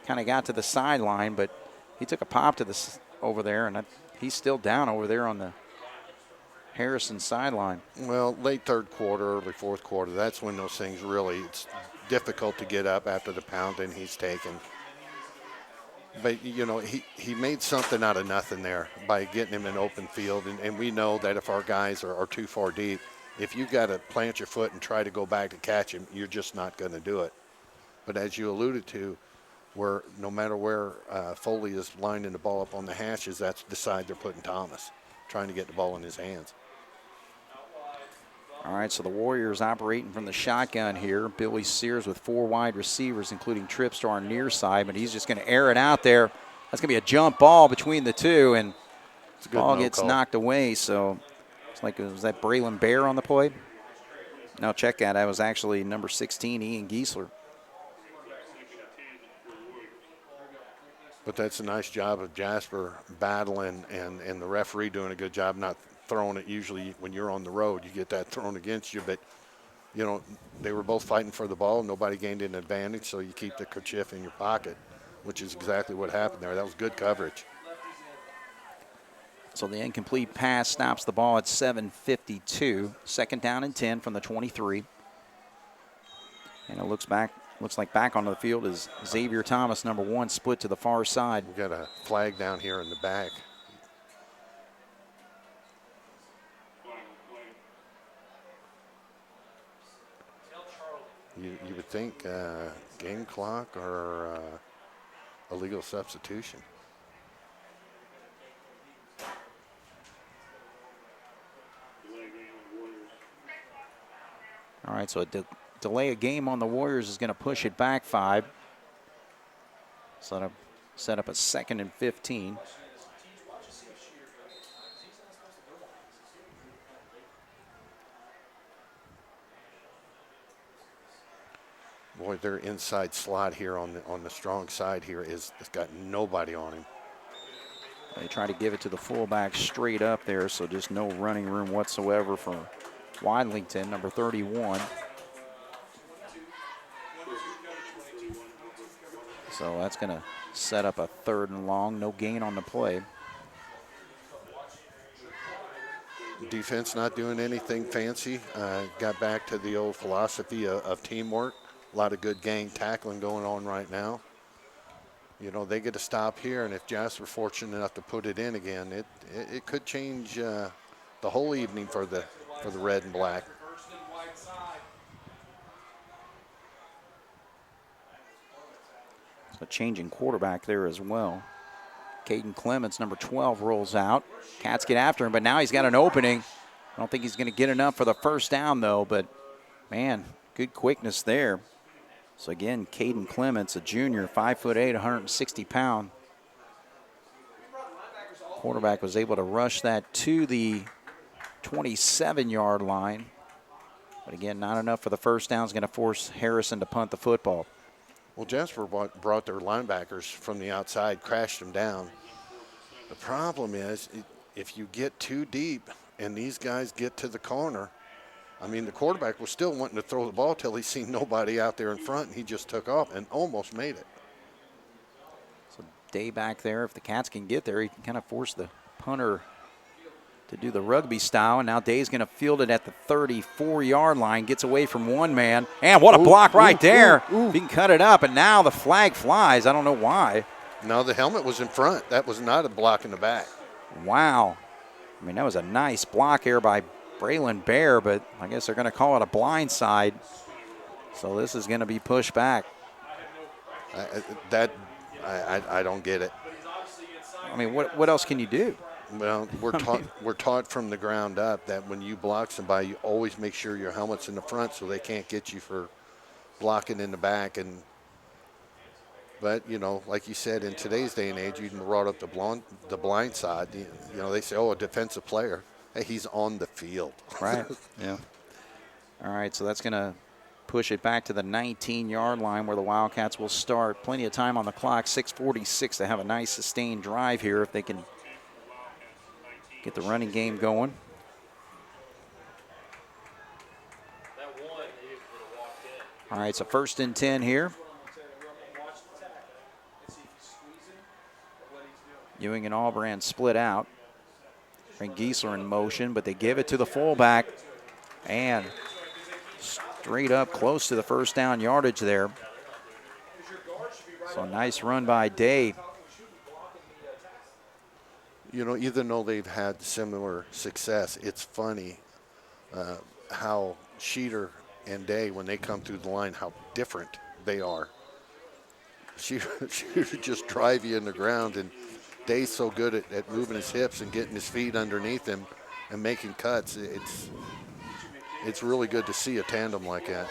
kind of got to the sideline, but he took a pop to this over there, and he's still down over there on the Harrison sideline. Well, late third quarter, early fourth quarter, that's when those things really, it's difficult to get up after the pounding he's taken. But, you know, he made something out of nothing there by getting him in open field. And we know that if our guys are too far deep, if you got to plant your foot and try to go back to catch him, you're just not going to do it. But as you alluded to, where no matter where Foley is lining the ball up on the hashes, that's the side they're putting Thomas, trying to get the ball in his hands. All right, so the Warriors operating from the shotgun here. Billy Sears with 4 wide receivers, including trips to our near side, but he's just going to air it out there. That's going to be a jump ball between the two, and the ball gets knocked away. So it's like, was that Braylon Bear on the play? No, check that. That was actually number 16, Ian Giesler. But that's a nice job of Jasper battling and the referee doing a good job not throwing it. Usually when you're on the road, you get that thrown against you. But, you know, they were both fighting for the ball. Nobody gained an advantage, so you keep the kerchief in your pocket, which is exactly what happened there. That was good coverage. So the incomplete pass stops the ball at 7:52. 2nd down and 10 from the 23. And it looks like back onto the field is Xavier Thomas, number 1, split to the far side. We've got a flag down here in the back. You would think game clock or illegal substitution. All right, so a delay a game on the Warriors is going to push it back 5. So set up a 2nd and 15. Boy, their inside slot here on the strong side here it's got nobody on him. They try to give it to the fullback straight up there, so just no running room whatsoever for Wadlington, number 31. So that's going to set up a 3rd and long. No gain on the play. Defense not doing anything fancy. Got back to the old philosophy of teamwork. A lot of good gang tackling going on right now. You know, they get a stop here, and if Jasper fortunate enough to put it in again, it could change the whole evening for the red and black. So changing quarterback there as well. Caden Clements, number 12, rolls out. Cats get after him, but now he's got an opening. I don't think he's going to get enough for the first down, though, but, man, good quickness there. So, again, Caden Clements, a junior, 5'8", 160 pound. Quarterback was able to rush that to the 27-yard line. But, again, not enough for the first down. Is going to force Harrison to punt the football. Well, Jasper brought their linebackers from the outside, crashed them down. The problem is if you get too deep and these guys get to the corner, I mean, the quarterback was still wanting to throw the ball till he seen nobody out there in front, and he just took off and almost made it. So Day back there. If the Cats can get there, he can kind of force the punter to do the rugby style. And now Day's going to field it at the 34-yard line. Gets away from one man. And what a block right there. He can cut it up, and now the flag flies. I don't know why. No, the helmet was in front. That was not a block in the back. Wow. I mean, that was a nice block here by Braylon Bear, but I guess they're going to call it a blind side. So this is going to be pushed back. I don't get it. I mean, what else can you do? Well, we're taught from the ground up that when you block somebody, you always make sure your helmet's in the front so they can't get you for blocking in the back. But you know, like you said, in today's day and age, you brought up the blind side. You know, they say, oh, a defensive player. Hey, he's on the field. Right. Yeah. All right, so that's going to push it back to the 19-yard line where the Wildcats will start. Plenty of time on the clock, 6:46 to have a nice sustained drive here if they can get the running game going. All right, so 1st and 10 here. Ewing and Allbrand split out. Frank Giesler in motion, but they give it to the fullback. And straight up close to the first down yardage there. So nice run by Day. You know, even though they've had similar success, it's funny how Schneider and Day, when they come through the line, how different they are. Schneider just drive you in the ground, and Day's so good at moving his hips and getting his feet underneath him and making cuts. It's really good to see a tandem like that.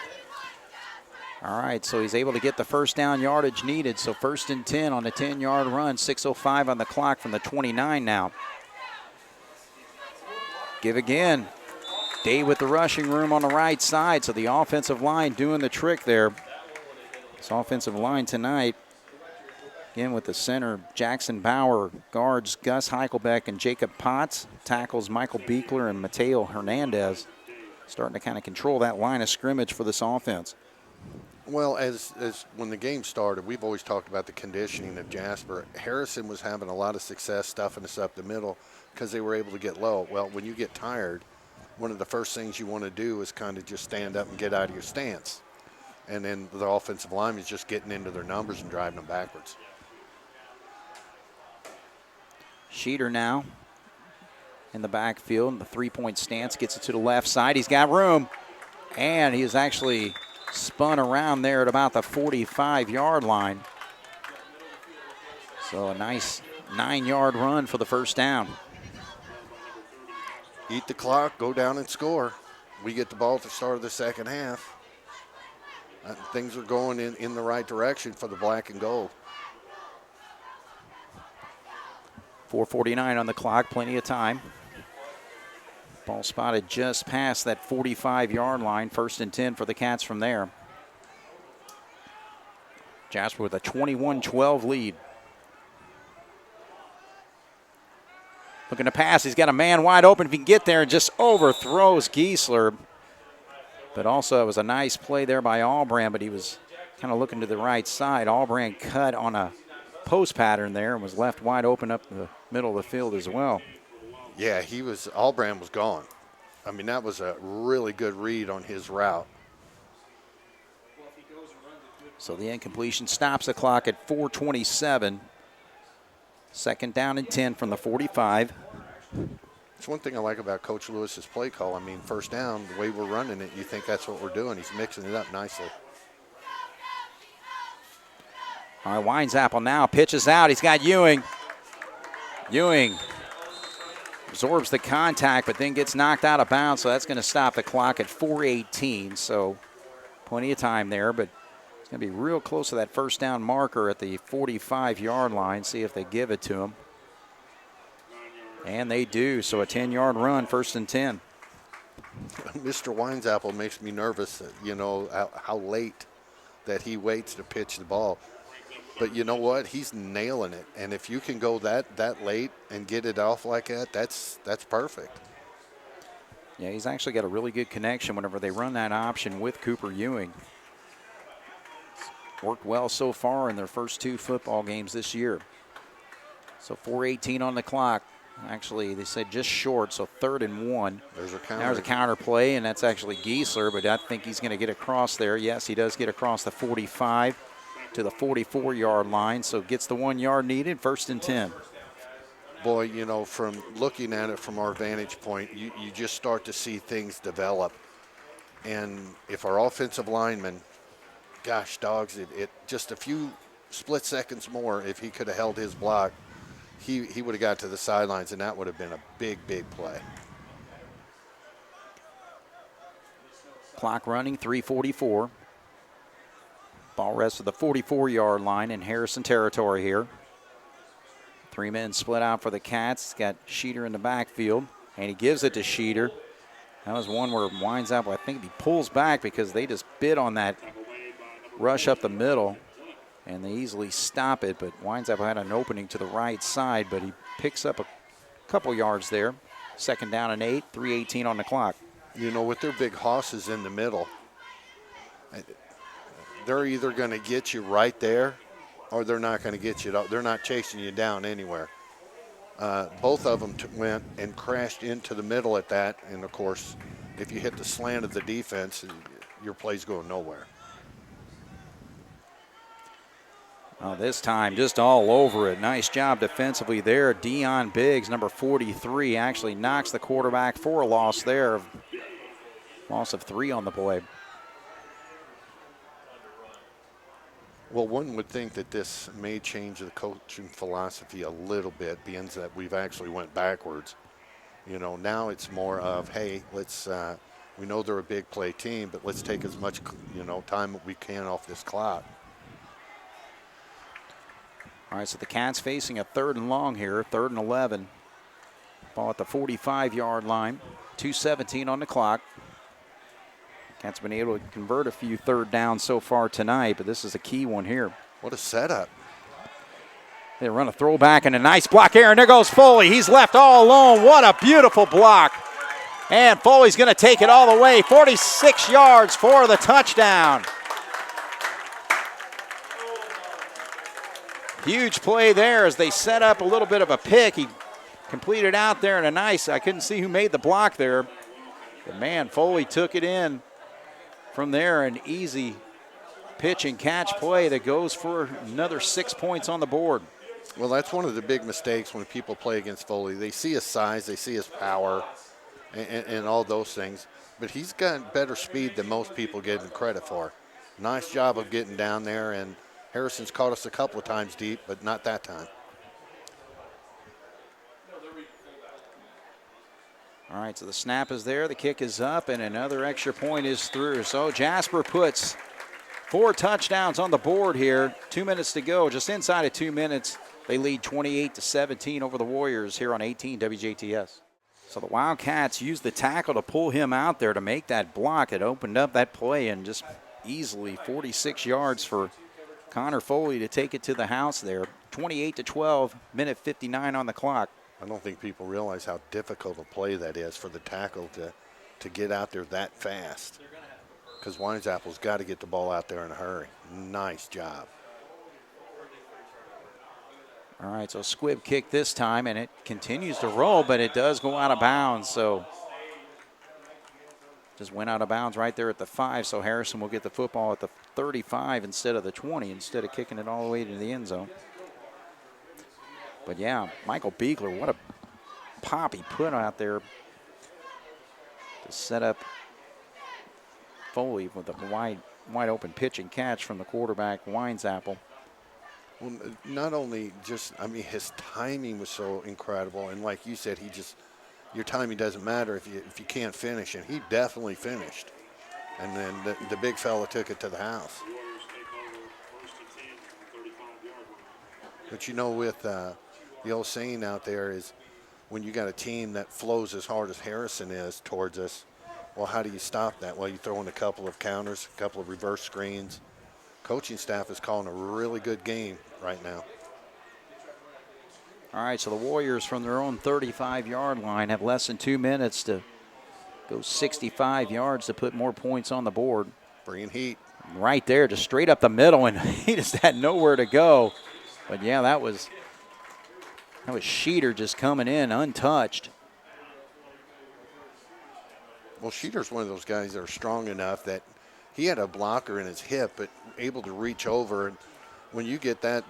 All right, so he's able to get the first down yardage needed. So 1st and 10 on the 10-yard run, 6:05 on the clock from the 29 now. Give again. Day with the rushing room on the right side, so the offensive line doing the trick there. This offensive line tonight, again with the center, Jackson Bauer, guards Gus Heichelbeck and Jacob Potts, tackles Michael Beekler and Mateo Hernandez, starting to kind of control that line of scrimmage for this offense. Well, as when the game started, we've always talked about the conditioning of Jasper. Harrison was having a lot of success stuffing us up the middle because they were able to get low. Well, when you get tired, one of the first things you want to do is kind of just stand up and get out of your stance. And then the offensive line is just getting into their numbers and driving them backwards. Schneider now in the backfield, the three-point stance, gets it to the left side. He's got room, and he is actually spun around there at about the 45-yard line. So a nice 9-yard run for the first down. Eat the clock, go down and score. We get the ball at the start of the second half. Things are going in the right direction for the black and gold. 4:49 on the clock, plenty of time. Ball spotted just past that 45-yard line. 1st and 10 for the Cats from there. Jasper with a 21-12 lead. Looking to pass. He's got a man wide open if he can get there, and just overthrows Giesler. But also it was a nice play there by Allbrand, but he was kind of looking to the right side. Allbrand cut on a post pattern there and was left wide open up the middle of the field as well. Yeah, Allbrand was gone. I mean, that was a really good read on his route. So the incompletion stops the clock at 4:27. Second down and 10 from the 45. It's one thing I like about Coach Lewis's play call. I mean, first down, the way we're running it, you think that's what we're doing. He's mixing it up nicely. All right, Winesapple now pitches out. He's got Ewing. Ewing absorbs the contact, but then gets knocked out of bounds, so that's going to stop the clock at 4:18. So plenty of time there, but it's going to be real close to that first down marker at the 45-yard line. See if they give it to him. And they do, so a 10-yard run, 1st and 10. Mr. Winesapple makes me nervous, you know, how late that he waits to pitch the ball. But you know what? He's nailing it. And if you can go that late and get it off like that, that's perfect. Yeah, he's actually got a really good connection whenever they run that option with Cooper Ewing. It's worked well so far in their first 2 football games this year. So 4:18 on the clock. Actually, they said just short, so 3rd and 1. There's a counter play, and that's actually Giesler, but I think he's going to get across there. Yes, he does get across the 45 to the 44-yard line, so gets the 1 yard needed, 1st and 10. Boy, you know, from looking at it from our vantage point, you just start to see things develop. And if our offensive lineman, gosh, dogs, it just a few split seconds more, if he could have held his block, he would have got to the sidelines, and that would have been a big, big play. Clock running, 3:44. Ball rests at the 44-yard line in Harrison territory here. 3 men split out for the Cats. He's got Schneider in the backfield, and he gives it to Schneider. That was one where Winesapple, I think he pulls back because they just bid on that rush up the middle, and they easily stop it. But Winesapple had an opening to the right side, but he picks up a couple yards there. 2nd down and 8, 3:18 on the clock. You know, with their big hosses in the middle, they're either going to get you right there or they're not going to get you. They're not chasing you down anywhere. Both of them went and crashed into the middle at that. And, of course, if you hit the slant of the defense, your play's going nowhere. This time just all over it. Nice job defensively there. Dion Biggs, number 43, actually knocks the quarterback for a loss there. Loss of 3 on the play. Well, one would think that this may change the coaching philosophy a little bit, being that we've actually went backwards. You know, now it's more of, hey, let's we know they're a big play team, but let's take as much, you know, time that we can off this clock. All right, so the Cats facing a 3rd and long here, 3rd and 11. Ball at the 45-yard line, 2:17 on the clock. Cats been able to convert a few 3rd downs so far tonight, but this is a key one here. What a setup. They run a throwback and a nice block here, and there goes Foley. He's left all alone. What a beautiful block. And Foley's going to take it all the way, 46 yards for the touchdown. Huge play there as they set up a little bit of a pick. He completed out there in a nice, I couldn't see who made the block there. But man, Foley took it in from there, an easy pitch and catch play that goes for another 6 points on the board. Well, that's one of the big mistakes when people play against Foley. They see his size, they see his power, and all those things. But he's got better speed than most people give him credit for. Nice job of getting down there, and Harrison's caught us a couple of times deep, but not that time. All right, so the snap is there, the kick is up, and another extra point is through. So Jasper puts 4 touchdowns on the board here. 2 minutes to go, just inside of 2 minutes. They lead 28-17 over the Warriors here on 18 WJTS. So the Wildcats used the tackle to pull him out there to make that block. It opened up that play, and just easily 46 yards for Connor Foley to take it to the house there. 28-12, minute 59 on the clock. I don't think people realize how difficult a play that is for the tackle to get out there that fast. because Weinzappel's got to get the ball out there in a hurry. Nice job. All right, so squib kick this time, and it continues to roll, but it does go out of bounds. So just went out of bounds right there at the 5. So Harrison will get the football at the 35 instead of the 20, instead of kicking it all the way to the end zone. But yeah, Michael Beekler, what a pop he put out there to set up Foley with a wide open pitch and catch from the quarterback, Weinzappel. Well, not only just, I mean, his timing was so incredible. And like you said, your timing doesn't matter if you can't finish. And he definitely finished. And then the big fella took it to the house. But you know, with the old saying out there is, when you got a team that flows as hard as Harrison is towards us, well, how do you stop that? Well, you throw in a couple of counters, a couple of reverse screens. Coaching staff is calling a really good game right now. All right, so the Warriors from their own 35-yard line have less than 2 minutes to go 65 yards to put more points on the board. Bringing heat. Right there, just straight up the middle, and he just had nowhere to go. But, yeah, that was Schneider just coming in untouched. Well, Schneider's one of those guys that are strong enough that he had a blocker in his hip, but able to reach over. And when you get that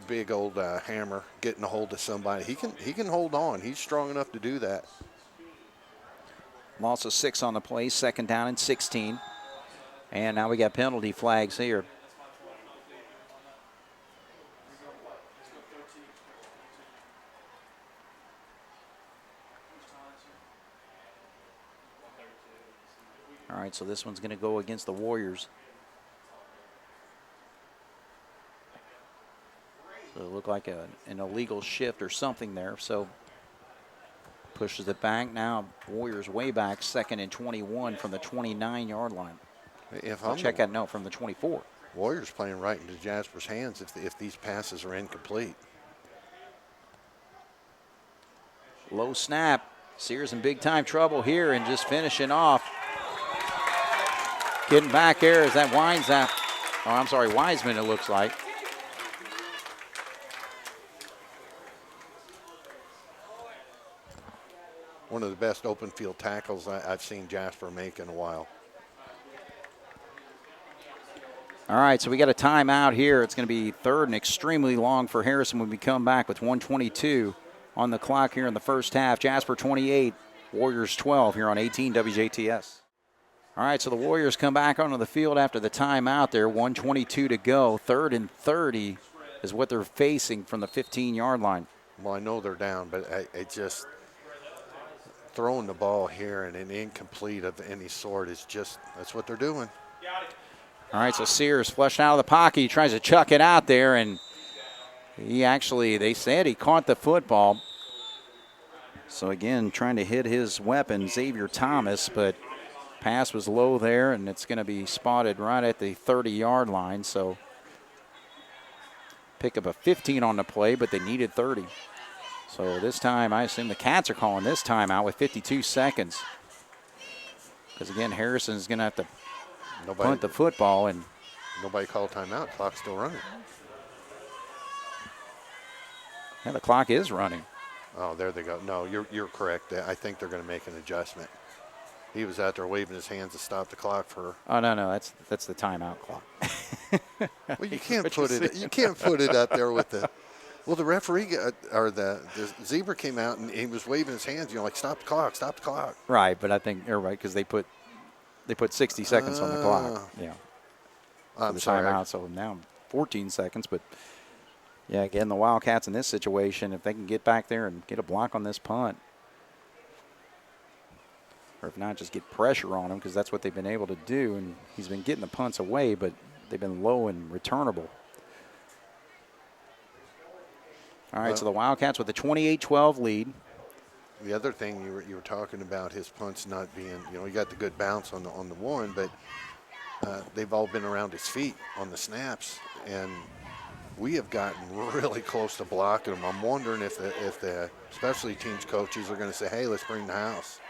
big old hammer getting a hold of somebody, he can hold on. He's strong enough to do that. Loss of 6 on the play, 2nd down and 16. And now we got penalty flags here. All right, so this one's going to go against the Warriors. So it looked like an illegal shift or something there. So pushes it back. Now Warriors way back, 2nd and 21 from the 29-yard line. Check that note from the 24. Warriors playing right into Jasper's hands if these passes are incomplete. Low snap. Sears in big time trouble here and just finishing off. Getting back there is that Wiseman, it looks like. One of the best open field tackles I've seen Jasper make in a while. All right, so we got a timeout here. It's going to be 3rd and extremely long for Harrison when we come back with 1:22 on the clock here in the first half. Jasper 28, Warriors 12 here on 18 WJTS. All right, so the Warriors come back onto the field after the timeout there. 1:22 to go. 3rd and 30 is what they're facing from the 15-yard line. Well, I know they're down, but I just throwing the ball here and an incomplete of any sort is just, that's what they're doing. All right, so Sears flushed out of the pocket. He tries to chuck it out there, and they said he caught the football. So, again, trying to hit his weapon, Xavier Thomas, but pass was low there, and it's going to be spotted right at the 30-yard line. So, pick up a 15 on the play, but they needed 30. So, this time, I assume the Cats are calling this timeout with 52 seconds. Because, again, Harrison's going to have to punt the football. And nobody called timeout. Clock's still running. Yeah, the clock is running. Oh, there they go. No, you're correct. I think they're going to make an adjustment. He was out there waving his hands to stop the clock for. Oh no, that's the timeout clock. Well, you can't put it. You can't put it out there with the. Well, the referee or the zebra came out and he was waving his hands. Like stop the clock, stop the clock. Right, but I think everybody because they put 60 seconds on the clock. Yeah. I'm sorry. Timeout, so now 14 seconds, but. Yeah, again, the Wildcats in this situation, if they can get back there and get a block on this punt, or if not, just get pressure on him because that's what they've been able to do. And he's been getting the punts away, but they've been low and returnable. All right, so the Wildcats with a 28-12 lead. The other thing you were talking about his punts not being, he got the good bounce on the one, but they've all been around his feet on the snaps, and we have gotten really close to blocking them. I'm wondering if the specialty teams coaches are going to say, hey, let's bring the house.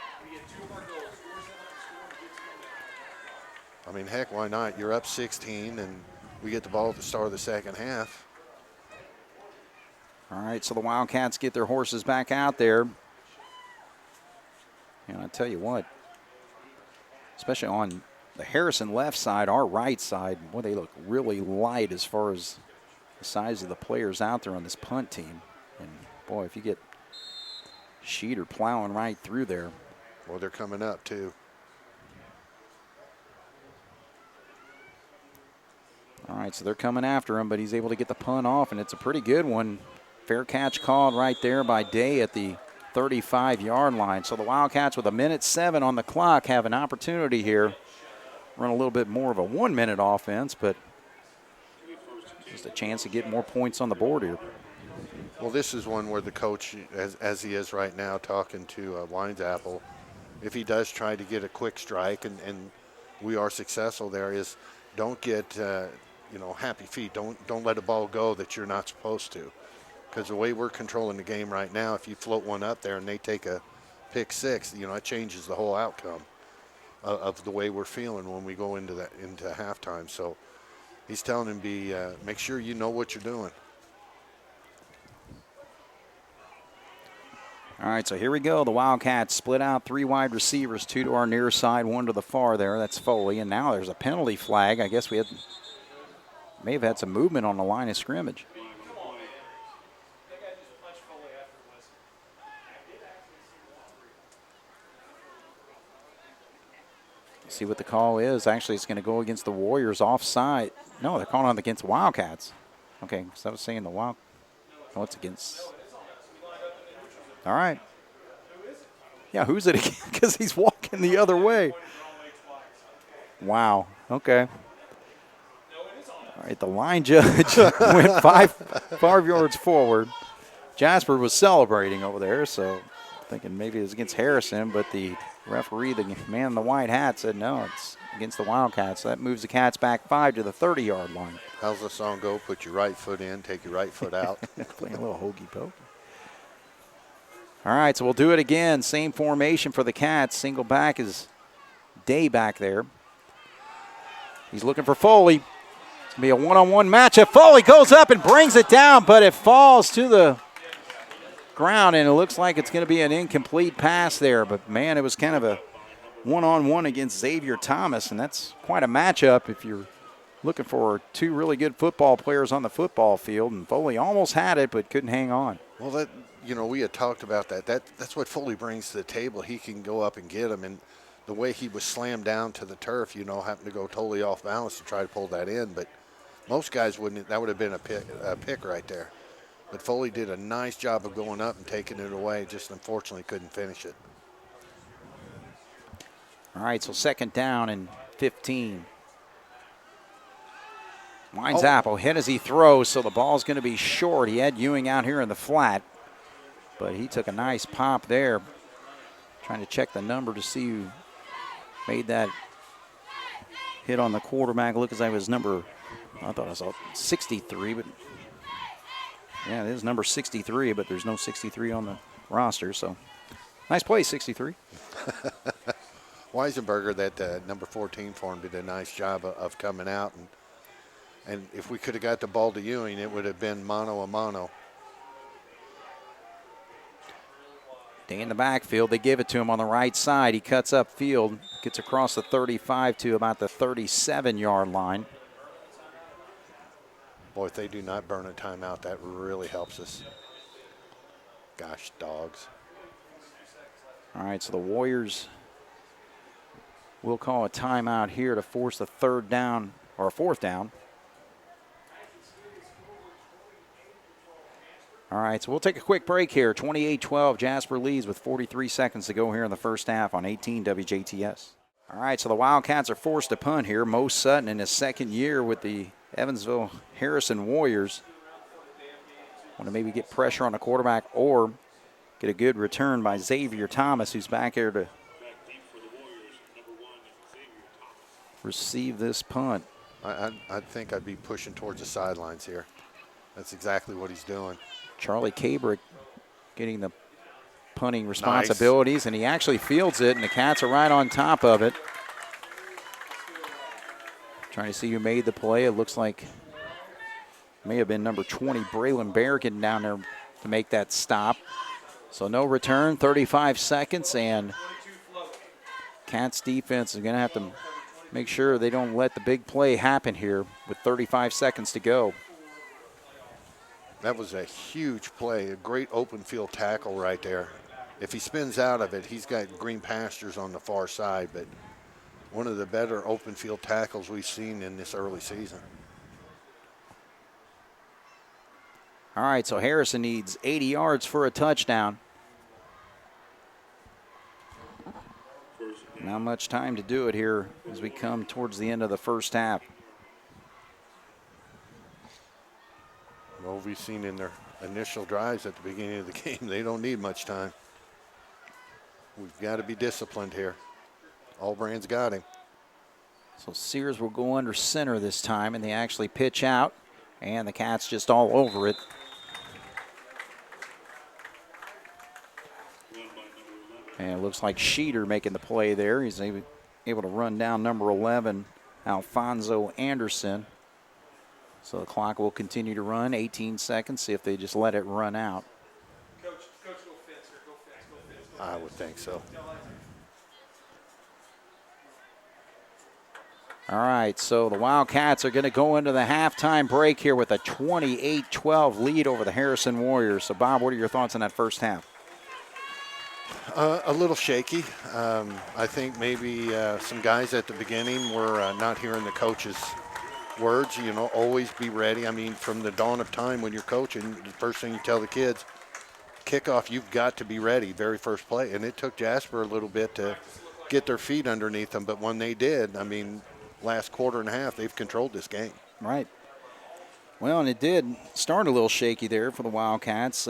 I mean, heck, why not? You're up 16, and we get the ball at the start of the second half. All right, so the Wildcats get their horses back out there. And I tell you what, especially on the Harrison left side, our right side, boy, they look really light as far as the size of the players out there on this punt team. And, boy, if you get Schneider plowing right through there. Well, they're coming up, too. All right, so they're coming after him, but he's able to get the punt off, and it's a pretty good one. Fair catch called right there by Day at the 35-yard line. So the Wildcats with 1:07 on the clock have an opportunity here. Run a little bit more of a 1-minute offense, but just a chance to get more points on the board here. Well, this is one where the coach, as he is right now, talking to Winesapple, if he does try to get a quick strike and we are successful there, is don't get happy feet. Don't let a ball go that you're not supposed to. Because the way we're controlling the game right now, if you float one up there and they take a pick six, it changes the whole outcome of the way we're feeling when we go into halftime. So he's telling him make sure you know what you're doing. All right, so here we go. The Wildcats split out 3 wide receivers, 2 to our near side, 1 to the far there. That's Foley, and now there's a penalty flag. I guess we may have had some movement on the line of scrimmage. See what the call is. Actually, it's going to go against the Warriors offside. No, they're calling on against Wildcats. Okay, so I was saying the Wild. Oh, it's against. All right. Yeah, who's it against? Because he's walking the other way. Wow. Okay. All right, the line judge went 5 yards forward. Jasper was celebrating over there, so thinking maybe it was against Harrison, but the referee, the man in the white hat, said no, it's against the Wildcats. So that moves the Cats back 5 to the 30-yard line. How's the song go? Put your right foot in, take your right foot out. Playing a little hokey pokey. All right, so we'll do it again. Same formation for the Cats. Single back is Day back there. He's looking for Foley. It's going to be a one-on-one matchup. Foley goes up and brings it down, but it falls to the ground, and it looks like it's going to be an incomplete pass there. But, man, it was kind of a one-on-one against Xavier Thomas, and that's quite a matchup if you're looking for 2 really good football players on the football field. And Foley almost had it but couldn't hang on. Well, we had talked about that. That's what Foley brings to the table. He can go up and get him, and the way he was slammed down to the turf, happened to go totally off balance to try to pull that in. But most guys wouldn't. That would have been a pick right there. But Foley did a nice job of going up and taking it away, just unfortunately couldn't finish it. All right, so 2nd down and 15. Windsappel hit as he throws, so the ball's going to be short. He had Ewing out here in the flat, but he took a nice pop there. Trying to check the number to see who made that hit on the quarterback. Look, as I was number, I thought I saw 63, but yeah, it is number 63, but there's no 63 on the roster, so nice play, 63. Weisenberger, that number 14 for him, did a nice job of coming out. And if we could have got the ball to Ewing, it would have been mano a mano. Day in the backfield. They give it to him on the right side. He cuts upfield, gets across the 35 to about the 37-yard line. Boy, if they do not burn a timeout, that really helps us. Gosh, dogs. All right, so the Warriors will call a timeout here to force a 4th down. All right, so we'll take a quick break here. 28-12, Jasper leads with 43 seconds to go here in the first half on 18 WJTS. All right, so the Wildcats are forced to punt here. Mo Sutton in his 2nd year with the Evansville Harrison Warriors. Want to maybe get pressure on the quarterback or get a good return by Xavier Thomas, who's back here to receive this punt. I think I'd be pushing towards the sidelines here. That's exactly what he's doing. Charlie Cabrick getting the punting responsibilities, nice. And he actually fields it, and the Cats are right on top of it. Trying to see who made the play. It looks like may have been number 20, Braylon Bear, getting down there to make that stop. So no return, 35 seconds, and Cats defense is going to have to make sure they don't let the big play happen here with 35 seconds to go. That was a huge play, a great open field tackle right there. If he spins out of it, he's got green pastures on the far side, but one of the better open field tackles we've seen in this early season. All right, so Harrison needs 80 yards for a touchdown. Not much time to do it here as we come towards the end of the first half. Well, we've seen in their initial drives at the beginning of the game, they don't need much time. We've got to be disciplined here. Allbrand's got him. So Sears will go under center this time, and they actually pitch out, and the Cats just all over it. And it looks like Schneider making the play there. He's able to run down number 11, Alfonso Anderson. So the clock will continue to run, 18 seconds, see if they just let it run out. Coach, go fence, or go fence. I would think so. All right, so the Wildcats are going to go into the halftime break here with a 28-12 lead over the Harrison Warriors. So, Bob, what are your thoughts on that first half? A little shaky. I think maybe some guys at the beginning were not hearing the coach's words, you know, always be ready. I mean, from the dawn of time when you're coaching, the first thing you tell the kids, kickoff, you've got to be ready, very first play. And it took Jasper a little bit to get their feet underneath them, but when they did, I mean, last quarter and a half, they've controlled this game. Right. Well, and it did start a little shaky there for the Wildcats.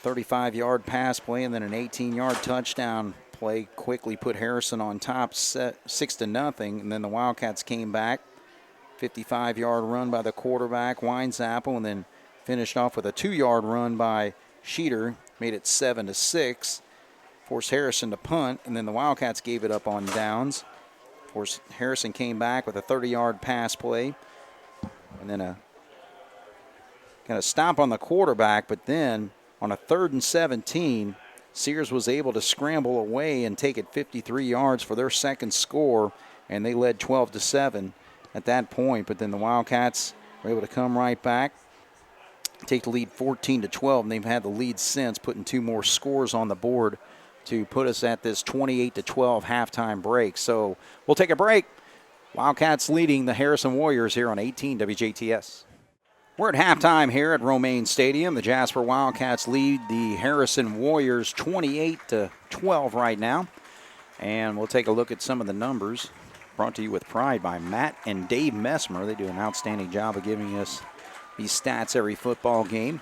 35-yard pass play and then an 18-yard touchdown play quickly put Harrison on top, 6-0, and then the Wildcats came back. 55-yard run by the quarterback, Winesapple, and then finished off with a 2-yard run by Schneider, made it 7-6, forced Harrison to punt, and then the Wildcats gave it up on downs. Of course, Harrison came back with a 30-yard pass play, and then a kind of stop on the quarterback, but then on a 3rd and 17, Sears was able to scramble away and take it 53 yards for their second score, and they led 12-7 at that point. But then the Wildcats were able to come right back, take the lead 14-12, and they've had the lead since, putting 2 more scores on the board to put us at this 28-12 halftime break. So we'll take a break. Wildcats leading the Harrison Warriors here on 18 WJTS. We're at halftime here at Romaine Stadium. The Jasper Wildcats lead the Harrison Warriors 28-12 right now. And we'll take a look at some of the numbers brought to you with pride by Matt and Dave Messmer. They do an outstanding job of giving us these stats every football game.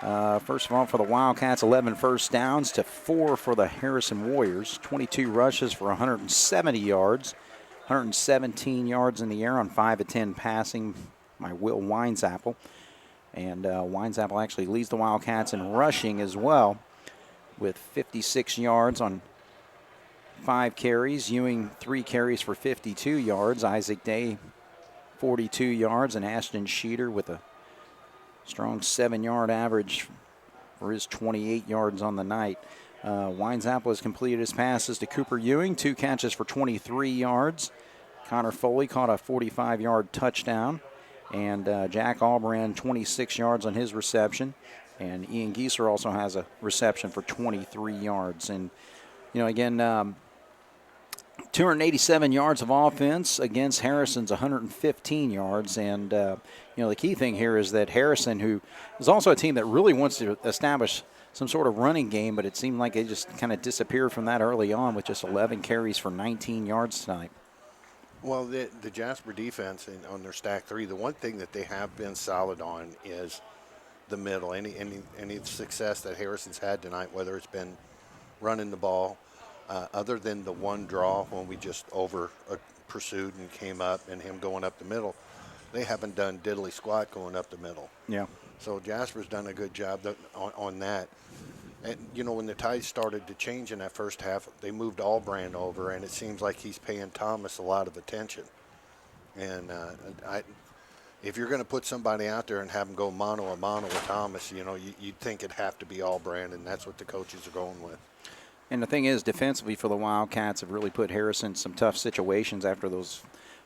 First of all, for the Wildcats, 11 first downs to 4 for the Harrison Warriors. 22 rushes for 170 yards. 117 yards in the air on 5 of 10 passing by Will Winesapple. And Winesapple actually leads the Wildcats in rushing as well with 56 yards on 5 carries. Ewing 3 carries for 52 yards. Isaac Day 42 yards. And Ashton Schneider with a strong 7-yard average for his 28 yards on the night. Winesapple has completed his passes to Cooper Ewing, 2 catches for 23 yards. Connor Foley caught a 45-yard touchdown. And Jack Allbrand, 26 yards on his reception. And Ian Gieser also has a reception for 23 yards. And, you know, again, 287 yards of offense against Harrison's 115 yards. And, you know, the key thing here is that Harrison, who is also a team that really wants to establish some sort of running game, but it seemed like they just kind of disappeared from that early on with just 11 carries for 19 yards tonight. Well, the Jasper defense on their stack 3, the one thing that they have been solid on is the middle. Any success that Harrison's had tonight, whether it's been running the ball, other than the one draw when we just over pursued and came up and him going up the middle, they haven't done diddly squat going up the middle. Yeah. So Jasper's done a good job on that. And, you know, when the tide started to change in that first half, they moved Allbrand over, and it seems like he's paying Thomas a lot of attention. And if you're going to put somebody out there and have them go mano a mano with Thomas, you'd think it'd have to be all Brandon. That's what the coaches are going with. And the thing is, defensively for the Wildcats have really put Harrison in some tough situations after those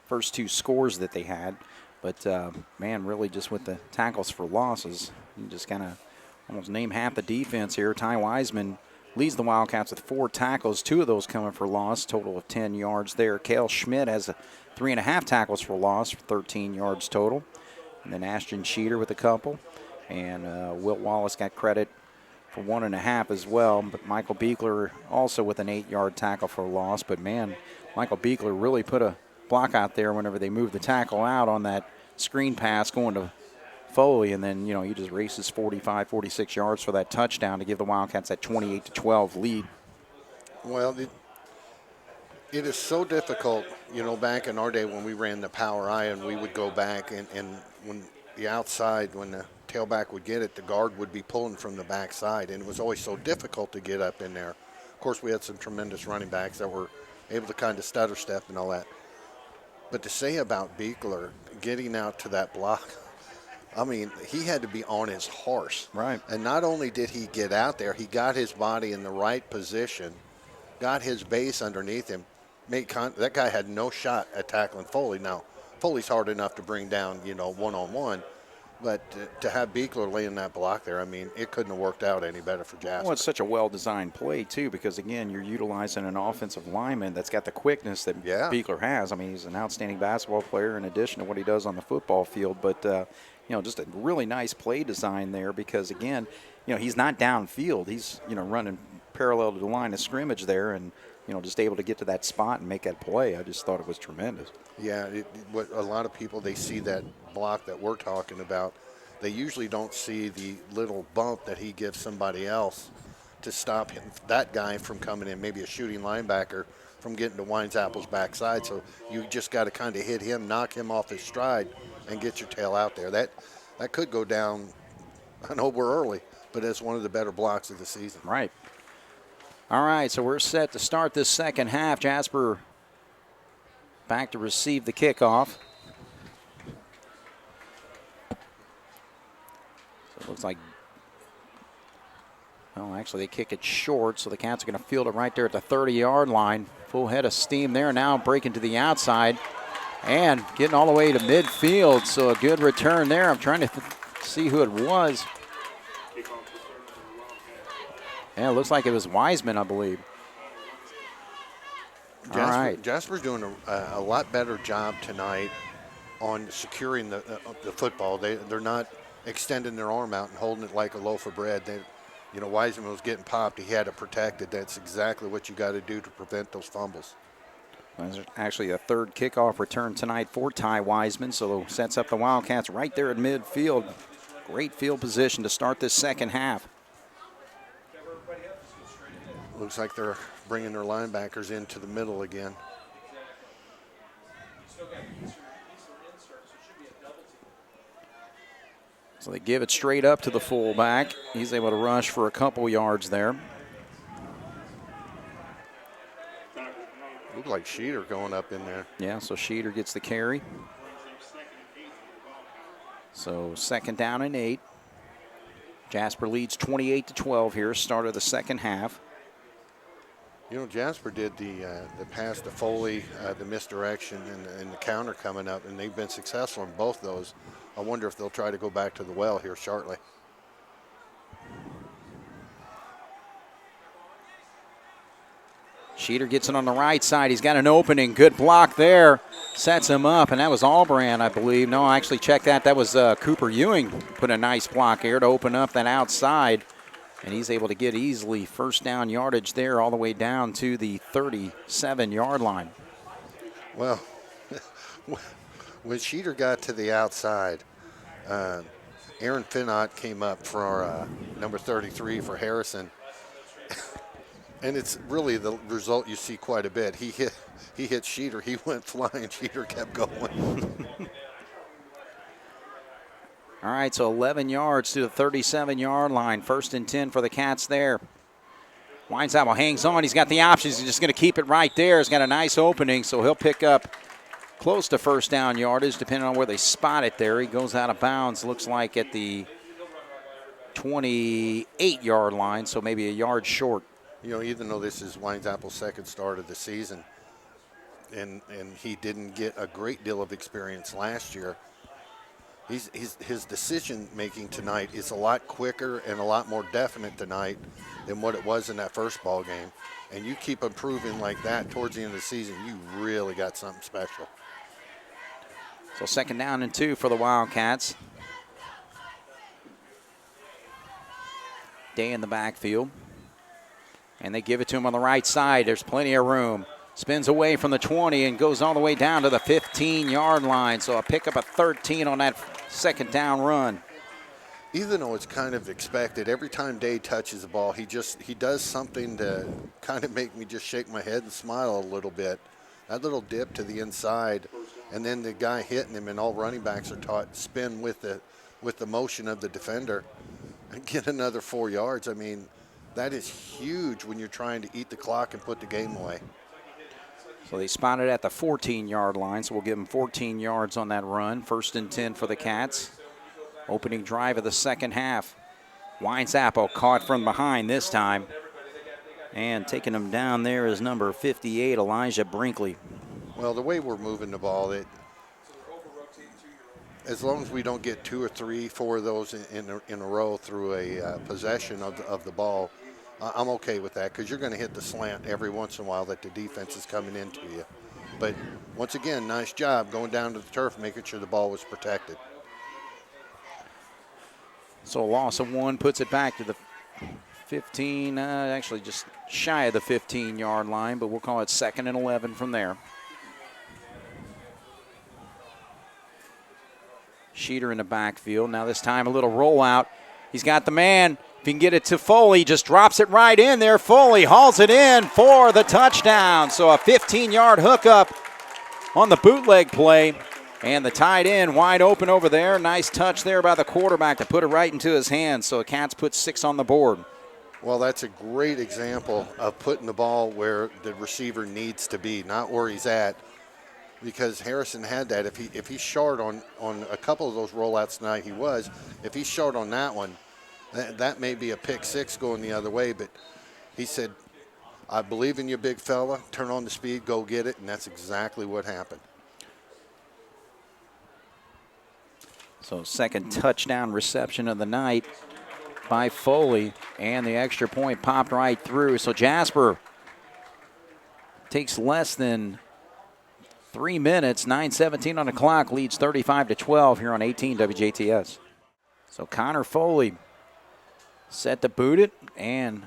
first 2 scores that they had. But, man, really just with the tackles for losses, you just kind of almost name half the defense here. Ty Wiseman leads the Wildcats with 4 tackles, 2 of those coming for loss, total of 10 yards there. Cale Schmidt has 3.5 tackles for loss, 13 yards total. And then Ashton Sheeter with a couple. And Wilt Wallace got credit for 1.5 as well. But Michael Beekler also with an 8-yard tackle for loss. But, man, Michael Beekler really put a block out there whenever they moved the tackle out on that screen pass going to Foley, and then, he just races 45, 46 yards for that touchdown to give the Wildcats that 28-12 lead. Well, it is so difficult, back in our day when we ran the power I and we would go back and when the outside, when the tailback would get it, the guard would be pulling from the backside, and it was always so difficult to get up in there. Of course, we had some tremendous running backs that were able to kind of stutter step and all that. But to say about Beekler getting out to that block, I mean, he had to be on his horse. Right. And not only did he get out there, he got his body in the right position, got his base underneath him. That guy had no shot at tackling Foley. Now, Foley's hard enough to bring down, one-on-one. But to have Beekler laying that block there, I mean, it couldn't have worked out any better for Jasper. Well, it's such a well-designed play, too, because, again, you're utilizing an offensive lineman that's got the quickness that Beekler has. I mean, he's an outstanding basketball player in addition to what he does on the football field. But, just a really nice play design there because, again, he's not downfield. He's, running parallel to the line of scrimmage there and, just able to get to that spot and make that play. I just thought it was tremendous. Yeah, what a lot of people, they see that block that we're talking about. They usually don't see the little bump that he gives somebody else to stop him, that guy from coming in, maybe a shooting linebacker from getting to Weinzappel's backside. So you just got to kind of hit him, knock him off his stride, and get your tail out there. That could go down, I know we're early, but it's one of the better blocks of the season. Right. All right, so we're set to start this second half. Jasper back to receive the kickoff. So it looks like, well, actually they kick it short, so the Cats are going to field it right there at the 30-yard line. Full head of steam there now, breaking to the outside and getting all the way to midfield. So a good return there. I'm trying to see who it was. Yeah, it looks like it was Wiseman, I believe. Jasper's doing a lot better job tonight on securing the football. They're not extending their arm out and holding it like a loaf of bread. Wiseman was getting popped. He had it protected. That's exactly what you got to do to prevent those fumbles. There's actually a third kickoff return tonight for Ty Wiseman, so sets up the Wildcats right there at midfield. Great field position to start this second half. Looks like they're bringing their linebackers into the middle again. So they give it straight up to the fullback. He's able to rush for a couple yards there. Looks like Schneider going up in there. Yeah, so Schneider gets the carry. So 2nd down and 8. Jasper leads 28-12 here, start of the second half. Jasper did the pass to Foley, the misdirection, and the counter coming up, and they've been successful in both those. I wonder if they'll try to go back to the well here shortly. Schneider gets it on the right side. He's got an opening. Good block there. Sets him up, and that was Albrand, I believe. No, actually, check that. That was Cooper Ewing put a nice block here to open up that outside. And he's able to get easily first down yardage there all the way down to the 37-yard line. Well, when Schneider got to the outside, Aaron Finnott came up for number 33 for Harrison. And it's really the result you see quite a bit. He hit Schneider. He went flying. Schneider kept going. All right, so 11 yards to the 37-yard line. 1st and 10 for the Cats there. Weinzappel hangs on. He's got the options. He's just going to keep it right there. He's got a nice opening, so he'll pick up close to first down yardage, depending on where they spot it there. He goes out of bounds, looks like at the 28-yard line, so maybe a yard short. You know, even though this is Apple's second start of the season, and he didn't get a great deal of experience last year, his decision-making tonight is a lot quicker and a lot more definite tonight than what it was in that first ball game. And you keep improving like that towards the end of the season, you really got something special. So 2nd down and 2 for the Wildcats. Day in the backfield. And they give it to him on the right side. There's plenty of room. Spins away from the 20 and goes all the way down to the 15-yard line. So a pickup of 13 on that 2nd down run. Even though it's kind of expected, every time Day touches the ball, he does something to kind of make me just shake my head and smile a little bit. That little dip to the inside, and then the guy hitting him, and all running backs are taught spin with the motion of the defender and get another 4 yards. I mean, that is huge when you're trying to eat the clock and put the game away. So they spotted at the 14-yard line, so we'll give them 14 yards on that run. 1st and 10 for the Cats. Opening drive of the second half. Wildcats caught from behind this time. And taking him down there is number 58, Elijah Brinkley. Well, the way we're moving the ball, as long as we don't get 2 or 3, 4 of those in a row through a possession of the ball, I'm okay with that, because you're going to hit the slant every once in a while that the defense is coming into you. But once again, nice job going down to the turf, making sure the ball was protected. So a loss of 1 puts it back to the 15, actually just shy of the 15-yard line, but we'll call it 2nd and 11 from there. Schneider in the backfield. Now this time a little rollout. He's got the man. If he can get it to Foley, just drops it right in there. Foley hauls it in for the touchdown. So a 15-yard hookup on the bootleg play. And the tight end wide open over there. Nice touch there by the quarterback to put it right into his hands. So the Cats put 6 on the board. Well, that's a great example of putting the ball where the receiver needs to be, not where he's at. Because Harrison had that. If he's short on a couple of those rollouts tonight, if he's short on that one, that may be a pick 6 going the other way. But he said, I believe in you, big fella. Turn on the speed, go get it. And that's exactly what happened. So 2nd touchdown reception of the night by Foley. And the extra point popped right through. So Jasper takes less than 3 minutes, 9:17 on the clock, leads 35-12 here on 18 WJTS. So Connor Foley set to boot it and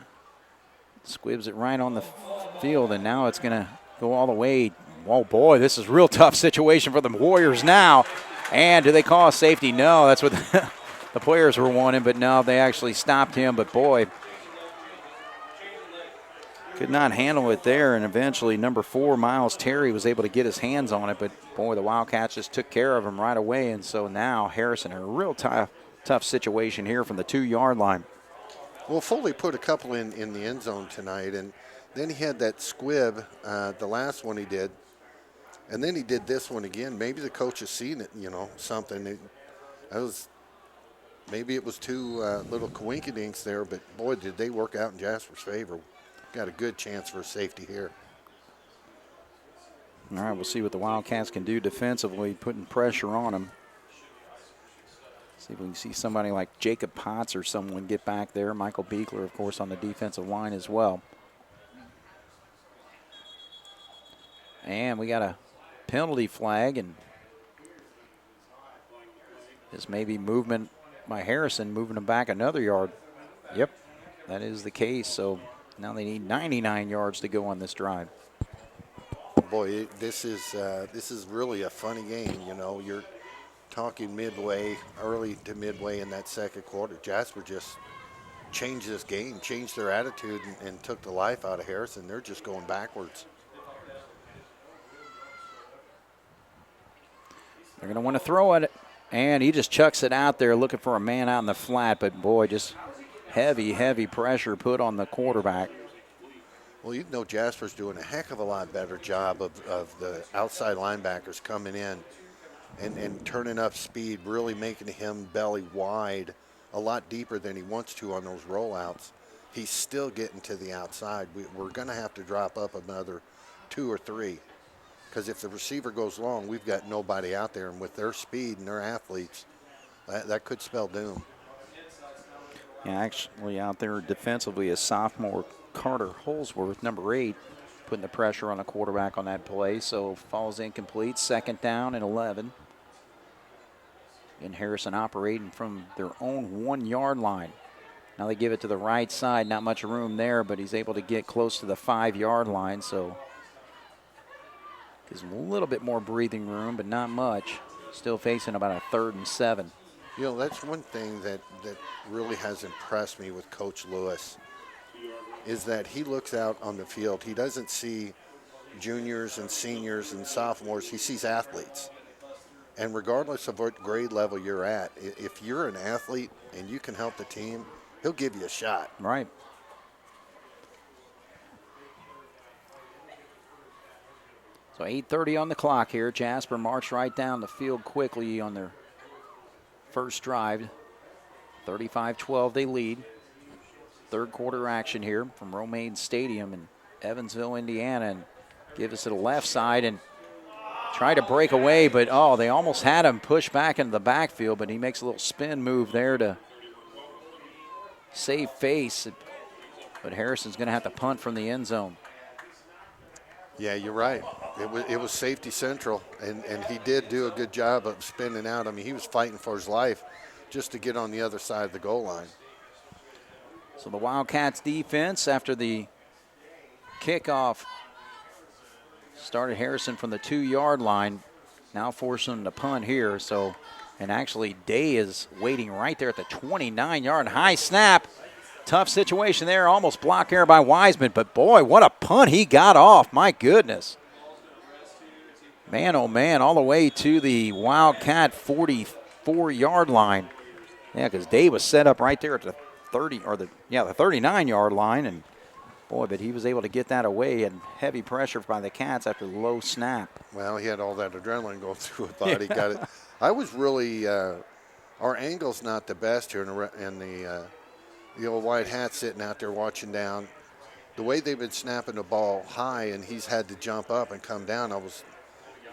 squibs it right on the field, and now it's going to go all the way. Oh, boy, this is a real tough situation for the Warriors now. And do they call a safety? No, that's what the players were wanting, but no, they actually stopped him. But, boy, could not handle it there, and eventually number 4, Miles Terry, was able to get his hands on it. But, boy, the Wildcats just took care of him right away, and so now Harrison in a real tough situation here from the 2-yard line. Well, Foley put a couple in the end zone tonight, and then he had that squib, the last one he did, and then he did this one again. Maybe the coach has seen it, something. Maybe it was 2 little coinkydinks there, but, boy, did they work out in Jasper's favor. Got a good chance for a safety here. All right, we'll see what the Wildcats can do defensively, putting pressure on them. See if we can see somebody like Jacob Potts or someone get back there. Michael Beekler, of course, on the defensive line as well. And we got a penalty flag, and this may be movement by Harrison, moving him back another yard. Yep, that is the case. So now they need 99 yards to go on this drive. Boy, this is really a funny game. You're talking early to midway in that second quarter. Jasper just changed this game, changed their attitude, and took the life out of Harrison. They're just going backwards. They're going to want to throw it, and he just chucks it out there looking for a man out in the flat, but boy, just heavy pressure put on the quarterback. Well, you know Jasper's doing a heck of a lot better job of the outside linebackers coming in and turning up speed, really making him belly wide a lot deeper than he wants to on those rollouts. He's still getting to the outside. We're going to have to drop up another 2 or 3 because if the receiver goes long, we've got nobody out there. And with their speed and their athletes, that could spell doom. Yeah, actually out there defensively is sophomore Carter Holsworth, number 8, putting the pressure on the quarterback on that play. So falls incomplete, 2nd down and 11. And Harrison operating from their own 1-yard line. Now they give it to the right side, not much room there, but he's able to get close to the 5-yard line. So gives him a little bit more breathing room, but not much. Still facing about a 3rd and 7. You know, that's one thing that really has impressed me with Coach Lewis is that he looks out on the field. He doesn't see juniors and seniors and sophomores. He sees athletes. And regardless of what grade level you're at, if you're an athlete and you can help the team, he'll give you a shot. Right. So 8:30 on the clock here. Jasper marched right down the field quickly on their first drive. 35-12 they lead. 3rd quarter action here from Romaine Stadium in Evansville, Indiana. And give us to the left side and try to break away, but they almost had him push back into the backfield, but he makes a little spin move there to save face. But Harrison's going to have to punt from the end zone. Yeah, you're right. It was safety central, and he did do a good job of spinning out. I mean, he was fighting for his life just to get on the other side of the goal line. So the Wildcats defense, after the kickoff, started Harrison from the 2-yard line, now forcing him to punt here. So, and actually Day is waiting right there at the 29-yard high snap. Tough situation there, almost blocked there by Wiseman, but boy, what a punt he got off, my goodness. Man, oh man, all the way to the Wildcat 44-yard line. Yeah, because Day was set up right there at the 39-yard line, and boy, but he was able to get that away, and heavy pressure by the Cats after the low snap. Well, he had all that adrenaline going through his body. Got it. I was really, our angle's not the best here in the old white hat sitting out there watching down. The way they've been snapping the ball high and he's had to jump up and come down, I was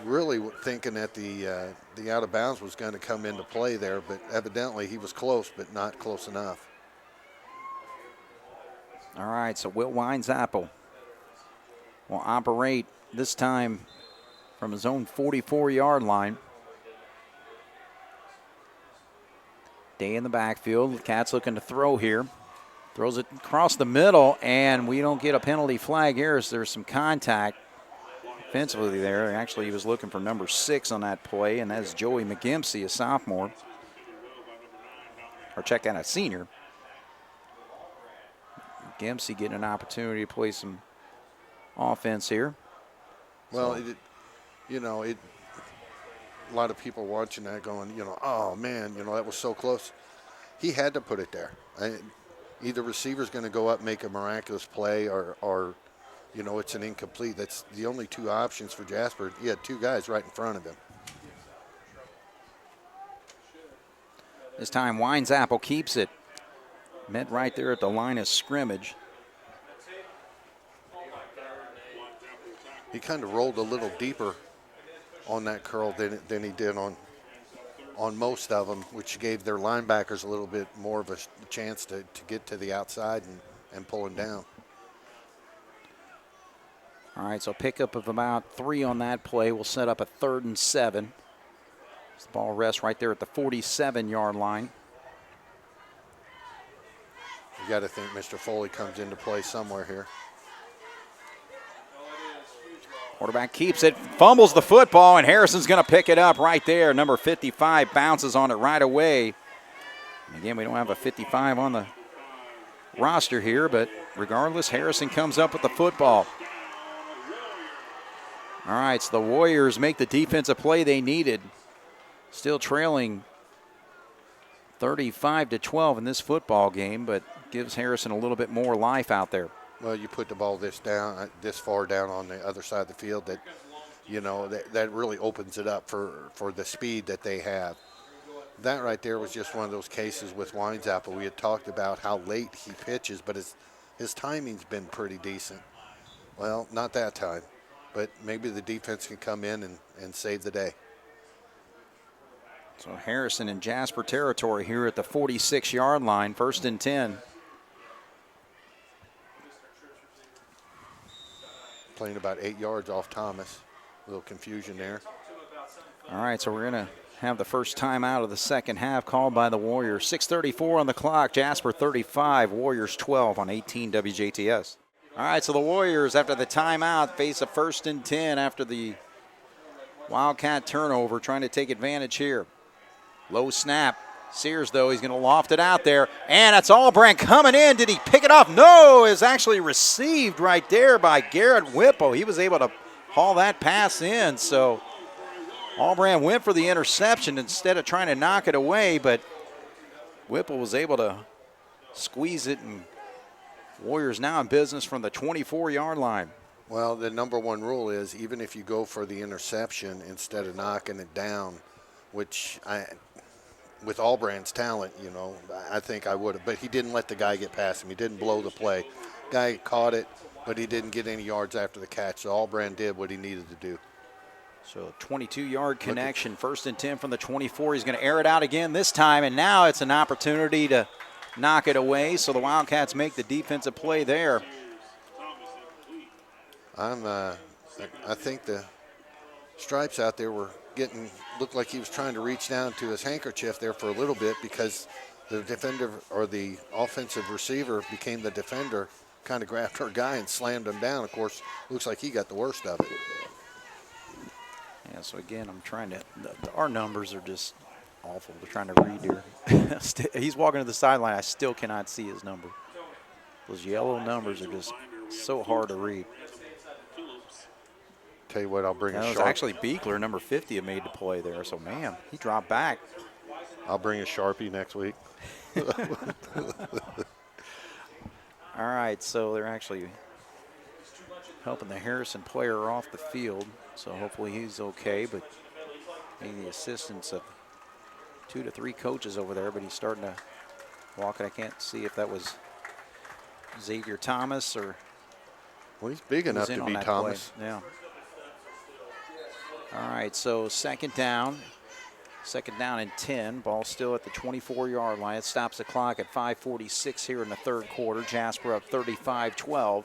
really thinking that the out of bounds was going to come into play there, but evidently he was close, but not close enough. All right, so Will Weinzappel will operate this time from his own 44-yard line. Day in the backfield. The Cats looking to throw here. Throws it across the middle, and we don't get a penalty flag here as there's some contact offensively there. Actually, he was looking for number 6 on that play, and that's Joey McGimsey, a sophomore. Or check that, a senior. McGimsey getting an opportunity to play some offense here. Well, a lot of people watching that going, oh, man, that was so close. He had to put it there. Either receiver's going to go up, make a miraculous play, or it's an incomplete. That's the only 2 options for Jasper. He had 2 guys right in front of him. This time, Weinzappel keeps it. Met right there at the line of scrimmage. He kind of rolled a little deeper on that curl than he did on most of them, which gave their linebackers a little bit more of a chance to get to the outside and pull him down. All right, so pickup of about 3 on that play. We'll set up a 3rd and 7. The ball rests right there at the 47-yard line. You got to think Mr. Foley comes into play somewhere here. Quarterback keeps it, fumbles the football, and Harrison's going to pick it up right there. Number 55 bounces on it right away. And again, we don't have a 55 on the roster here, but regardless, Harrison comes up with the football. All right, so the Warriors make the defensive play they needed. Still trailing 35-12 in this football game, but gives Harrison a little bit more life out there. Well, you put the ball this far down on the other side of the field that, that really opens it up for the speed that they have. That right there was just one of those cases with Weinzappel. We had talked about how late he pitches, but his timing's been pretty decent. Well, not that time, but maybe the defense can come in and save the day. So Harrison in Jasper territory here at the 46-yard line, 1st and 10. Playing about 8 yards off Thomas. A little confusion there. All right, so we're going to have the first timeout of the second half called by the Warriors. 6:34 on the clock. Jasper 35, Warriors 12 on 18 WJTS. All right, so the Warriors, after the timeout, face a 1st and 10 after the Wildcat turnover, trying to take advantage here. Low snap. Sears, though, he's going to loft it out there. And that's Allbrand coming in. Did he pick it off? No, it's actually received right there by Garrett Whipple. He was able to haul that pass in. So Allbrand went for the interception instead of trying to knock it away, but Whipple was able to squeeze it, and Warriors now in business from the 24-yard line. Well, the number one rule is even if you go for the interception instead of knocking it down, which with Allbrand's talent, I think I would have. But he didn't let the guy get past him. He didn't blow the play. Guy caught it, but he didn't get any yards after the catch. So Allbrand did what he needed to do. So 22-yard connection, 1st and 10 from the 24. He's going to air it out again this time, and now it's an opportunity to knock it away. So the Wildcats make the defensive play there. I think the stripes out there were looked like he was trying to reach down to his handkerchief there for a little bit because the defender or the offensive receiver became the defender, kind of grabbed our guy and slammed him down. Of course, looks like he got the worst of it. Yeah, so again, I'm trying to, our numbers are just awful. We're trying to read here. He's walking to the sideline. I still cannot see his number. Those yellow numbers are just so hard to read. Tell you what, I'll bring a Sharpie. It was actually Beekler, number 50, that made the play there. So, man, he dropped back. I'll bring a Sharpie next week. All right, so they're actually helping the Harrison player off the field. So hopefully he's okay, but maybe the assistance of 2 to 3 coaches over there, but he's starting to walk it. I can't see if that was Xavier Thomas or. Well, he's big enough to be Thomas. Play. Yeah. All right, so second down and 10. Ball still at the 24-yard line. It stops the clock at 5:46 here in the third quarter. Jasper up 35-12.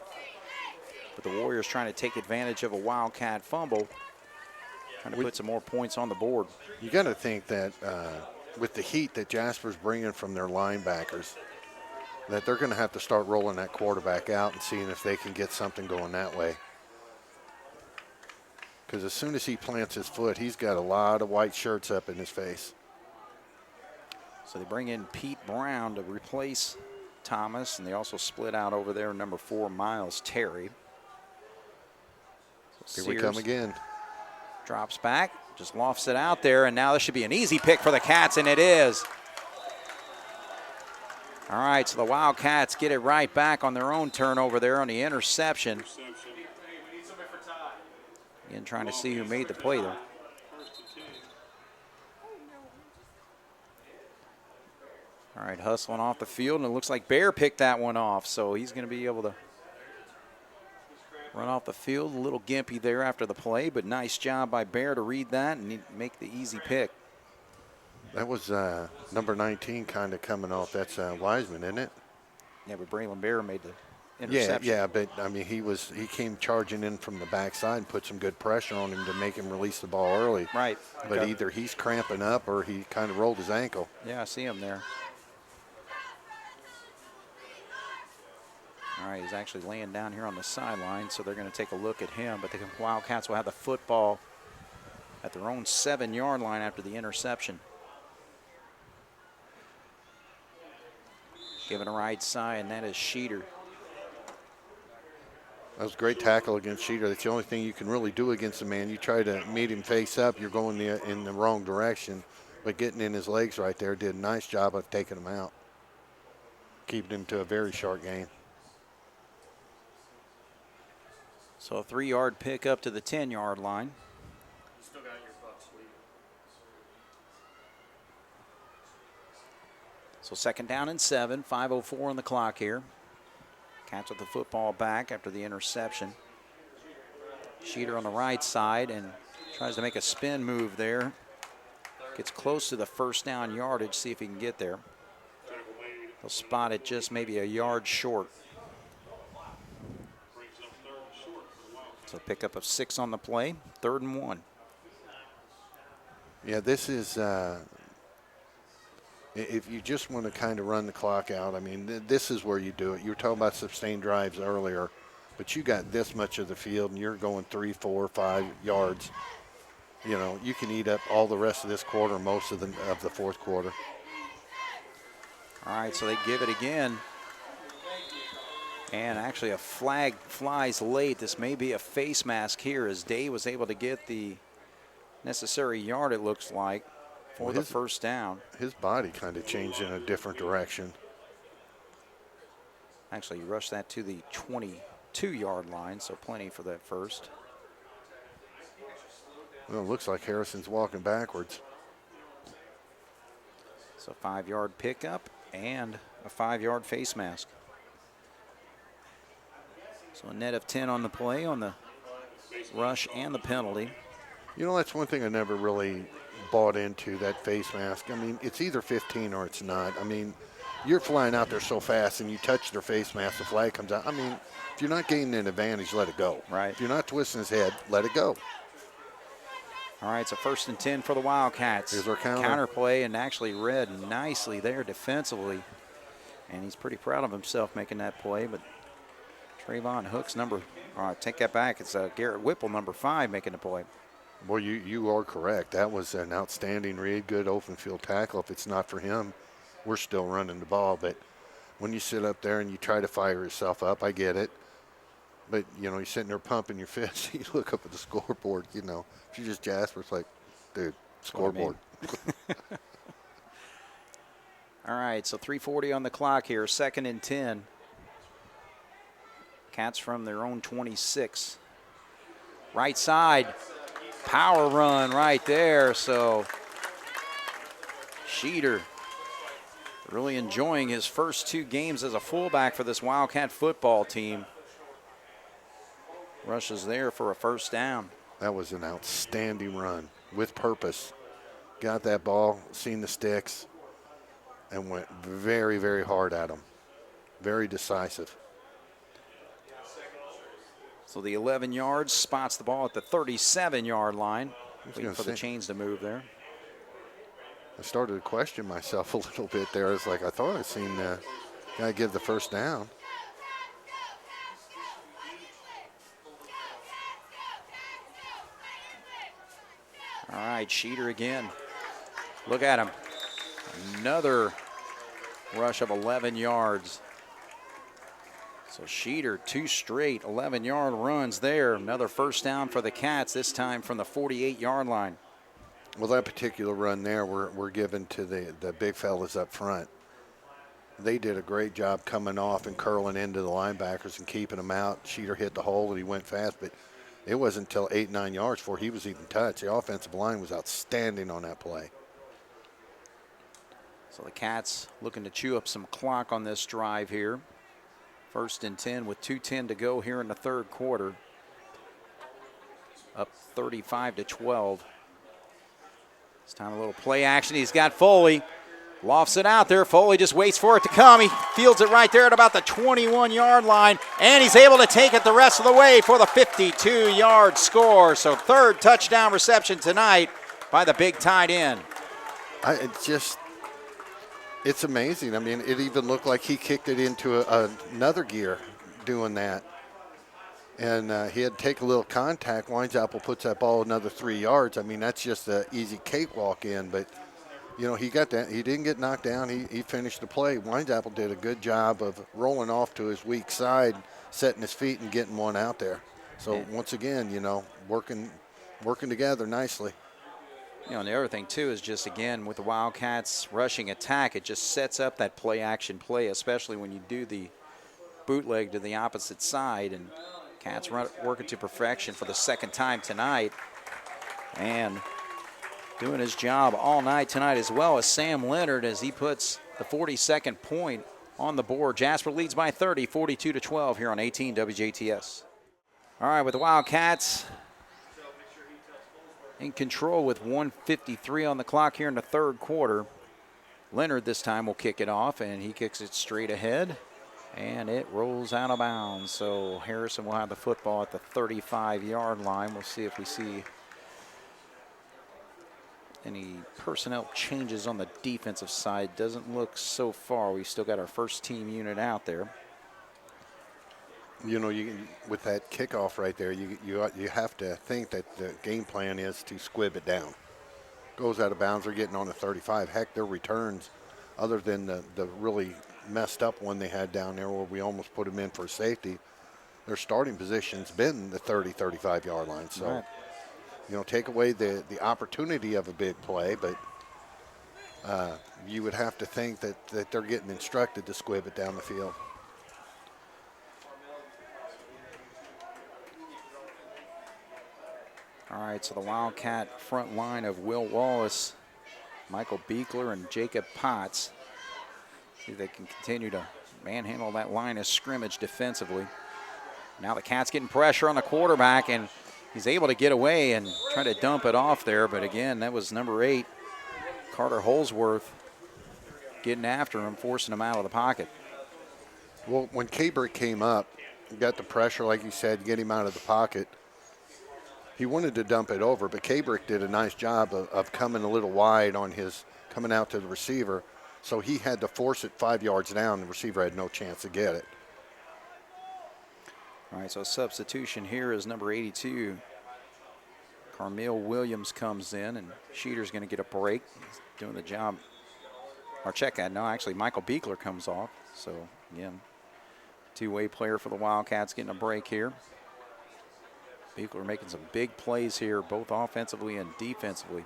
But the Warriors trying to take advantage of a Wildcat fumble, trying to put some more points on the board. You got to think that with the heat that Jasper's bringing from their linebackers, that they're going to have to start rolling that quarterback out and seeing if they can get something going that way. Because as soon as he plants his foot, he's got a lot of white shirts up in his face. So they bring in Pete Brown to replace Thomas, and they also split out over there number 4, Miles Terry. So here we come again. Drops back, just lofts it out there, and now this should be an easy pick for the Cats, and it is. All right, so the Wildcats get it right back on their own turnover there on the interception. Again, trying to see who made the play there. All right, hustling off the field, and it looks like Bear picked that one off, so he's going to be able to run off the field. A little gimpy there after the play, but nice job by Bear to read that and make the easy pick. That was number 19 kind of coming off. That's Wiseman, isn't it? Yeah, but Braylon Bear made the interception. Yeah, but I mean he came charging in from the backside and put some good pressure on him to make him release the ball early. Right. But either he's cramping up or he kind of rolled his ankle. Yeah, I see him there. All right, he's actually laying down here on the sideline, so they're going to take a look at him. But the Wildcats will have the football at their own 7-yard line after the interception. Giving a right side, and that is Schneider. That was a great tackle against Schneider. That's the only thing you can really do against a man. You try to meet him face up, you're going in the wrong direction. But getting in his legs right there did a nice job of taking him out, keeping him to a very short game. So a 3-yard pickup to the 10-yard line. Still got your butt sleeve. So 2nd down and 7, 5:04 on the clock here. Cats with the football back after the interception. Schneider on the right side and tries to make a spin move there. Gets close to the 1st down yardage, see if he can get there. He'll spot it just maybe a yard short. So pickup of 6 on the play, 3rd and 1. Yeah, this is, if you just want to kind of run the clock out, I mean, this is where you do it. You were talking about sustained drives earlier, but you got this much of the field and you're going 3, 4, 5 yards. You know, you can eat up all the rest of this quarter, most of the 4th quarter. All right, so they give it again. And actually a flag flies late. This may be a face mask here as Day was able to get the necessary yard, it looks like, for the 1st down. His body kind of changed in a different direction. Actually, he rushed that to the 22-yard line, so plenty for that 1st. Well, it looks like Harrison's walking backwards. So 5-yard pickup and a 5-yard face mask. So a net of 10 on the play on the rush and the penalty. You know, that's one thing I never really bought into, that face mask. I mean, it's either 15 or it's not. I mean, you're flying out there so fast and you touch their face mask, the flag comes out. I mean, if you're not gaining an advantage, let it go. Right. If you're not twisting his head, let it go. All right, so 1st and 10 for the Wildcats. Here's our counter. Counter play and actually read nicely there defensively. And he's pretty proud of himself making that play, but Trayvon Hooks take that back. It's Garrett Whipple, number 5, making the play. Well, you are correct. That was an outstanding read, good open field tackle. If it's not for him, we're still running the ball. But when you sit up there and you try to fire yourself up, I get it. But, you know, you're sitting there pumping your fist. You look up at the scoreboard, you know. If you're just Jasper, it's like, dude, scoreboard. All right, so 3:40 on the clock here, 2nd and 10. Cats from their own 26. Right side, power run right there. So Schneider really enjoying his first 2 games as a fullback for this Wildcat football team. Rushes there for a 1st down. That was an outstanding run with purpose. Got that ball, seen the sticks, and went very, very hard at him. Very decisive. So the 11 yards, spots the ball at the 37-yard line. Waiting for the say, chains to move there. I started to question myself a little bit there. It's like I thought I'd seen the guy give the 1st down. All right, Schneider again. Look at him. Another rush of 11 yards. So Schneider, 2 straight 11-yard runs there. Another 1st down for the Cats, this time from the 48-yard line. Well, that particular run there, we're given to the big fellas up front. They did a great job coming off and curling into the linebackers and keeping them out. Schneider hit the hole and he went fast, but it wasn't until 8, 9 yards before he was even touched. The offensive line was outstanding on that play. So the Cats looking to chew up some clock on this drive here. 1st and 10 with 2:10 to go here in the 3rd quarter. Up 35-12. This time a little play action. He's got Foley. Lofts it out there. Foley just waits for it to come. He fields it right there at about the 21-yard line, and he's able to take it the rest of the way for the 52-yard score. So 3rd touchdown reception tonight by the big tight end. It's amazing. I mean, it even looked like he kicked it into another gear doing that. And he had to take a little contact. Weinzappel puts that ball another 3 yards. I mean, that's just an easy cakewalk in. But, you know, he got that. He didn't get knocked down. He finished the play. Weinzappel did a good job of rolling off to his weak side, setting his feet and getting one out there. So, once again, you know, working together nicely. You know, and the other thing, too, is just, again, with the Wildcats rushing attack, it just sets up that play-action play, especially when you do the bootleg to the opposite side. And Cats working to perfection for the second time tonight. And doing his job all night tonight, as well as Sam Leonard, as he puts the 42nd point on the board. Jasper leads by 30, 42-12 here on 18 WJTS. All right, with the Wildcats in control with 1:53 on the clock here in the third quarter. Leonard this time will kick it off, and he kicks it straight ahead, and it rolls out of bounds. So Harrison will have the football at the 35-yard line. We'll see if we see any personnel changes on the defensive side. Doesn't look so far. We've still got our first team unit out there. You know, with that kickoff right there, you have to think that the game plan is to squib it down. Goes out of bounds, they're getting on the 35. Heck, their returns, other than the really messed up one they had down there where we almost put them in for safety, their starting position's been the 30, 35-yard line. So, right. You know, take away the opportunity of a big play, but you would have to think that they're getting instructed to squib it down the field. All right, so the Wildcat front line of Will Wallace, Michael Beekler, and Jacob Potts. See if they can continue to manhandle that line of scrimmage defensively. Now the Cats getting pressure on the quarterback, and he's able to get away and try to dump it off there. But again, that was number 8, Carter Holsworth, getting after him, forcing him out of the pocket. Well, when Cabrick came up, got the pressure, like you said, get him out of the pocket. He wanted to dump it over, but Cabrick did a nice job of coming a little wide on his, coming out to the receiver. So he had to force it 5 yards down. The receiver had no chance to get it. All right, so substitution here is number 82. Carmel Williams comes in, and Sheeter's going to get a break. He's doing the job. Or check that. No, actually, Michael Beekler comes off. So, again, two-way player for the Wildcats getting a break here. Beekler making some big plays here, both offensively and defensively.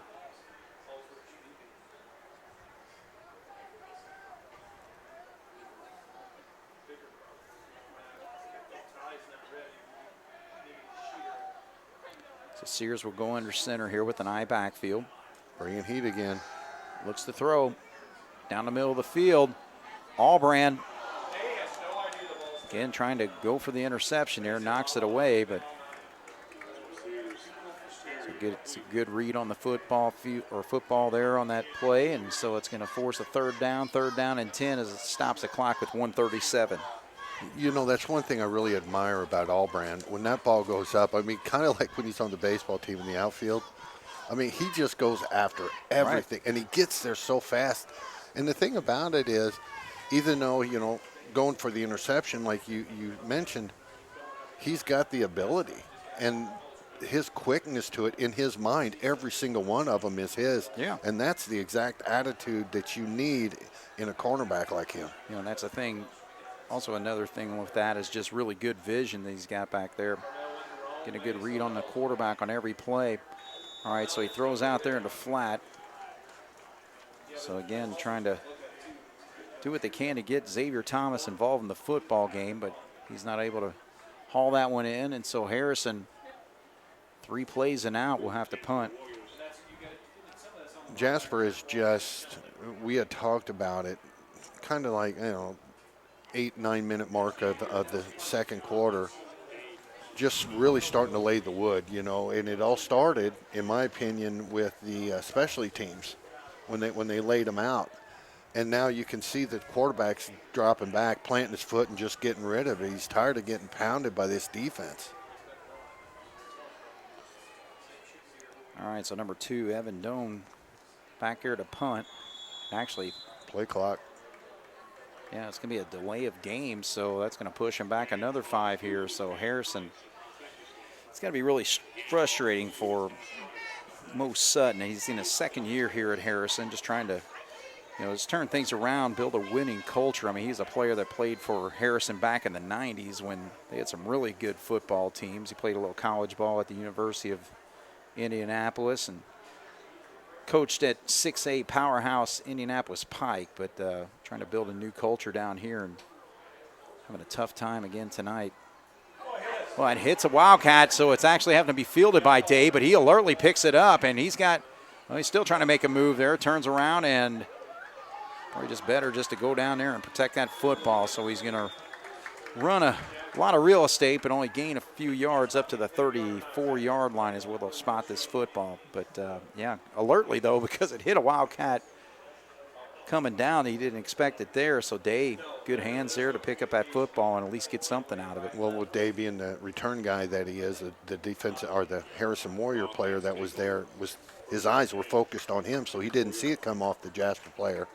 So Sears will go under center here with an eye backfield. Bringing heat again. Looks to throw down the middle of the field. Albrand, again, trying to go for the interception there, knocks it away, but it's a good read on the football there on that play, and so it's going to force a third down and 10 as it stops the clock with 1:37. You know, that's one thing I really admire about Albrand. When that ball goes up, I mean, kind of like when he's on the baseball team in the outfield. I mean, he just goes after everything, right, and he gets there so fast. And the thing about it is, even though, you know, going for the interception like you mentioned, he's got the ability. And his quickness to it, in his mind, every single one of them is his. Yeah. And that's the exact attitude that you need in a cornerback like him. You know, and that's the thing. Also, another thing with that is just really good vision that he's got back there. Getting a good read on the quarterback on every play. All right, so he throws out there into flat. So, again, trying to do what they can to get Xavier Thomas involved in the football game, but he's not able to haul that one in. And so Harrison, 3 plays and out, will have to punt. Jasper is just, we had talked about it, kind of like, you know, 8-9 minute mark of the second quarter, just really starting to lay the wood, you know. And it all started, in my opinion, with the specialty teams when they laid them out. And now you can see the quarterback's dropping back, planting his foot and just getting rid of it. He's tired of getting pounded by this defense. All right, so number 2, Evan Doan, back here to punt. Actually, play clock. Yeah, it's going to be a delay of game, so that's going to push him back another 5 here. So Harrison, it's got to be really frustrating for Mo Sutton. He's in his second year here at Harrison, just trying to, you know, just turn things around, build a winning culture. I mean, he's a player that played for Harrison back in the 90s when they had some really good football teams. He played a little college ball at the University of Indianapolis and coached at 6A powerhouse Indianapolis Pike, but trying to build a new culture down here and having a tough time again tonight. Well, it hits a Wildcat, so it's actually having to be fielded by Day, but he alertly picks it up, and he's still trying to make a move there, turns around, and probably just better just to go down there and protect that football. So he's going to run a lot of real estate, but only gain a few yards up to the 34-yard line is where they'll spot this football. But, yeah, alertly, though, because it hit a Wildcat coming down. He didn't expect it there, so Day, good hands there to pick up that football and at least get something out of it. Well, with Day being the return guy that he is, the defense or the Harrison Warrior player that was there, his eyes were focused on him, so he didn't see it come off the Jasper player.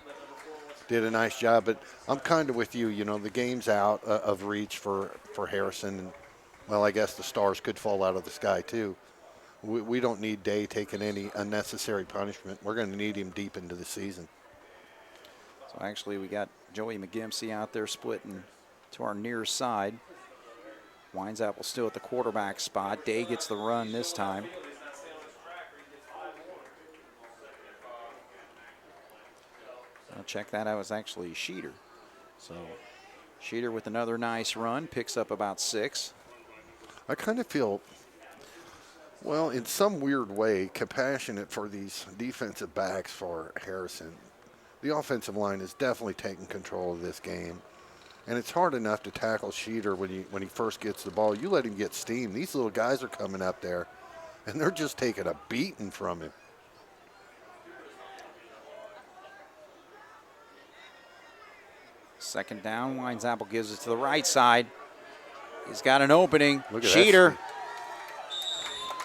Did a nice job, but I'm kind of with you. You know, the game's out of reach for Harrison. And, well, I guess the stars could fall out of the sky too. We don't need Day taking any unnecessary punishment. We're going to need him deep into the season. So actually we got Joey McGimsey out there splitting to our near side. Winesapple still at the quarterback spot. Day gets the run this time. I'll check that out. It was actually Schneider. So Schneider with another nice run, picks up about 6. I kind of feel, well, in some weird way, compassionate for these defensive backs for Harrison. The offensive line is definitely taking control of this game. And it's hard enough to tackle Schneider when he first gets the ball. You let him get steam. These little guys are coming up there, and they're just taking a beating from him. Second down, Winesapple gives it to the right side. He's got an opening. Schneider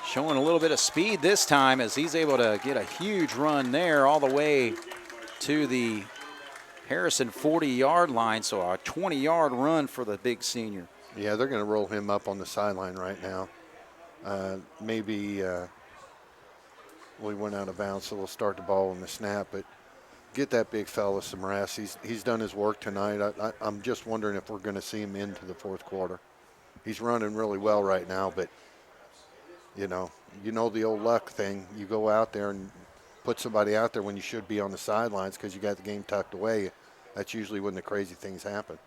showing a little bit of speed this time as he's able to get a huge run there all the way to the Harrison 40-yard line, so a 20-yard run for the big senior. Yeah, they're going to roll him up on the sideline right now. Maybe we went out of bounds, so we'll start the ball on the snap, but get that big fella some rest. He's done his work tonight. I'm just wondering if we're going to see him into the fourth quarter. He's running really well right now, but, you know the old luck thing. You go out there and put somebody out there when you should be on the sidelines because you got the game tucked away. That's usually when the crazy things happen.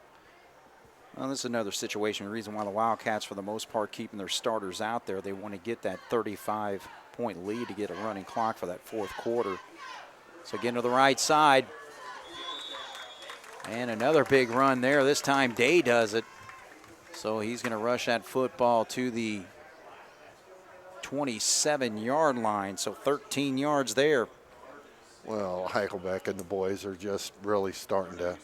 Well, this is another situation. The reason why the Wildcats, for the most part, keeping their starters out there, they want to get that 35-point lead to get a running clock for that fourth quarter. So again to the right side. And another big run there. This time Day does it. So he's going to rush that football to the 27-yard line, so 13 yards there. Well, Heichelbeck and the boys are just really starting to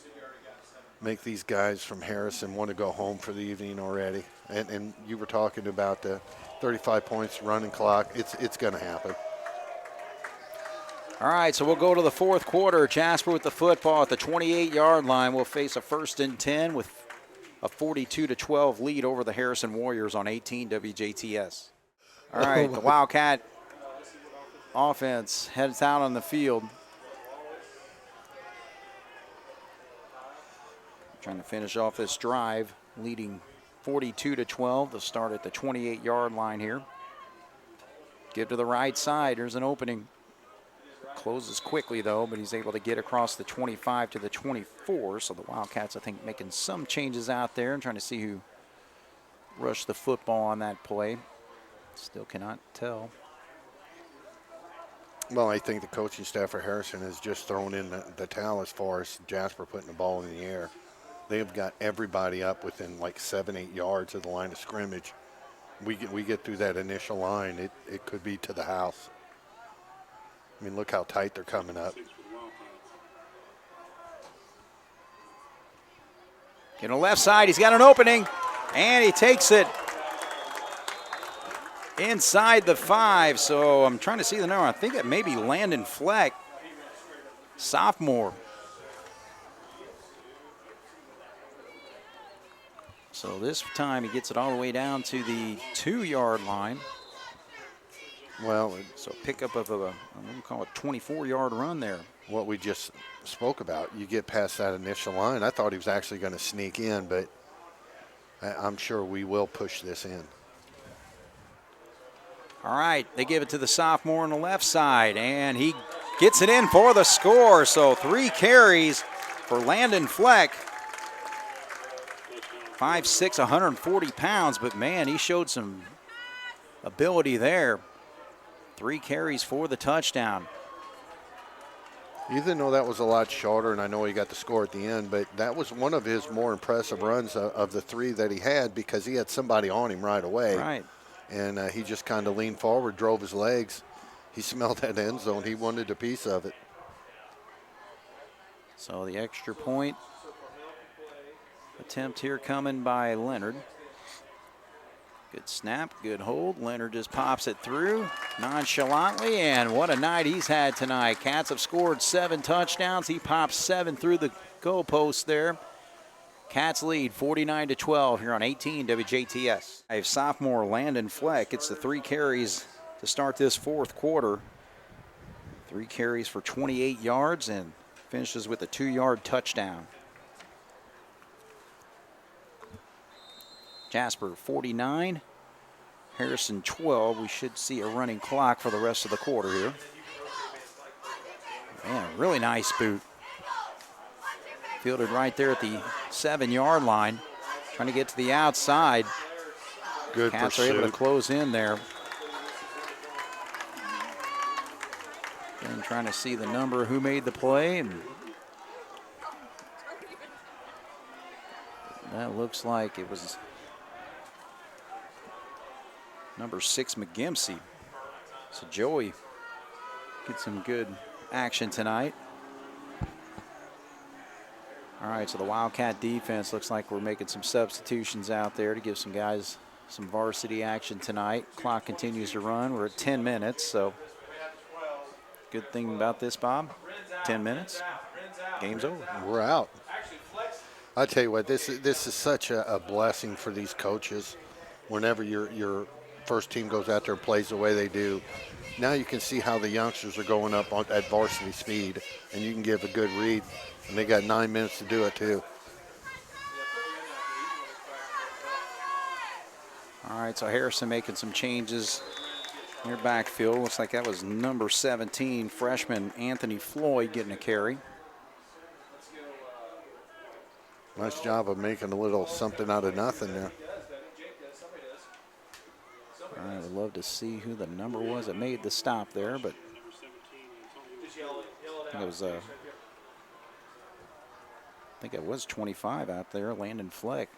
make these guys from Harrison want to go home for the evening already. And you were talking about the 35 points running clock. It's going to happen. All right, so we'll go to the fourth quarter. Jasper with the football at the 28-yard line. We'll face a 1st and 10 with a 42-12 lead over the Harrison Warriors on 18 WJTS. All right, the Wildcat offense heads out on the field. Trying to finish off this drive, leading 42-12. They'll start at the 28-yard line here. Give to the right side. There's an opening. Closes quickly, though, but he's able to get across the 25 to the 24. So the Wildcats, I think, making some changes out there and trying to see who rushed the football on that play. Still cannot tell. Well, I think the coaching staff for Harrison has just thrown in the towel as far as Jasper putting the ball in the air. They have got everybody up within like 7-8 yards of the line of scrimmage. We get through that initial line, it could be to the house. I mean, look how tight they're coming up. In the left side, he's got an opening, and he takes it inside the 5. So I'm trying to see the number. I think it may be Landon Fleck, sophomore. So this time he gets it all the way down to the 2-yard line. Well, so pickup of I'm going to call it 24-yard run there. What we just spoke about, you get past that initial line. I thought he was actually going to sneak in, but I'm sure we will push this in. All right, they give it to the sophomore on the left side, and he gets it in for the score. So 3 carries for Landon Fleck. 5'6", 140 pounds, but man, he showed some ability there. 3 carries for the touchdown. Even though that was a lot shorter, and I know he got the score at the end, but that was one of his more impressive runs of the 3 that he had, because he had somebody on him right away. Right. And he just kind of leaned forward, drove his legs. He smelled that end zone. He wanted a piece of it. So the extra point attempt here coming by Leonard. Good snap, good hold. Leonard just pops it through nonchalantly, and what a night he's had tonight. Cats have scored 7 touchdowns. He pops 7 through the goalpost there. Cats lead 49-12 here on 18 WJTS. I have sophomore Landon Fleck. It's the 3 carries to start this 4th quarter. 3 carries for 28 yards and finishes with a 2-yard touchdown. Jasper 49, Harrison 12. We should see a running clock for the rest of the quarter here. Man, a really nice boot. Fielded right there at the 7-yard line. Trying to get to the outside. Good Cats pursuit. are able to close in there. And trying to see the number who made the play. And that looks like it was number 6, McGimsey. So Joey gets some good action tonight. All right, so the Wildcat defense looks like we're making some substitutions out there to give some guys some varsity action tonight. Clock continues to run. We're at 10 minutes, so good thing about this, Bob, 10 minutes, game's over. We're out. I tell you what, this is such a blessing for these coaches. Whenever your first team goes out there and plays the way they do, now you can see how the youngsters are going up at varsity speed, and you can give a good read. And they got 9 minutes to do it too. All right, so Harrison making some changes in their backfield. Looks like that was number 17, freshman Anthony Floyd getting a carry. Nice job of making a little something out of nothing there. All right, I'd love to see who the number was that made the stop there, but I think it was 25 out there, Landon Fleck.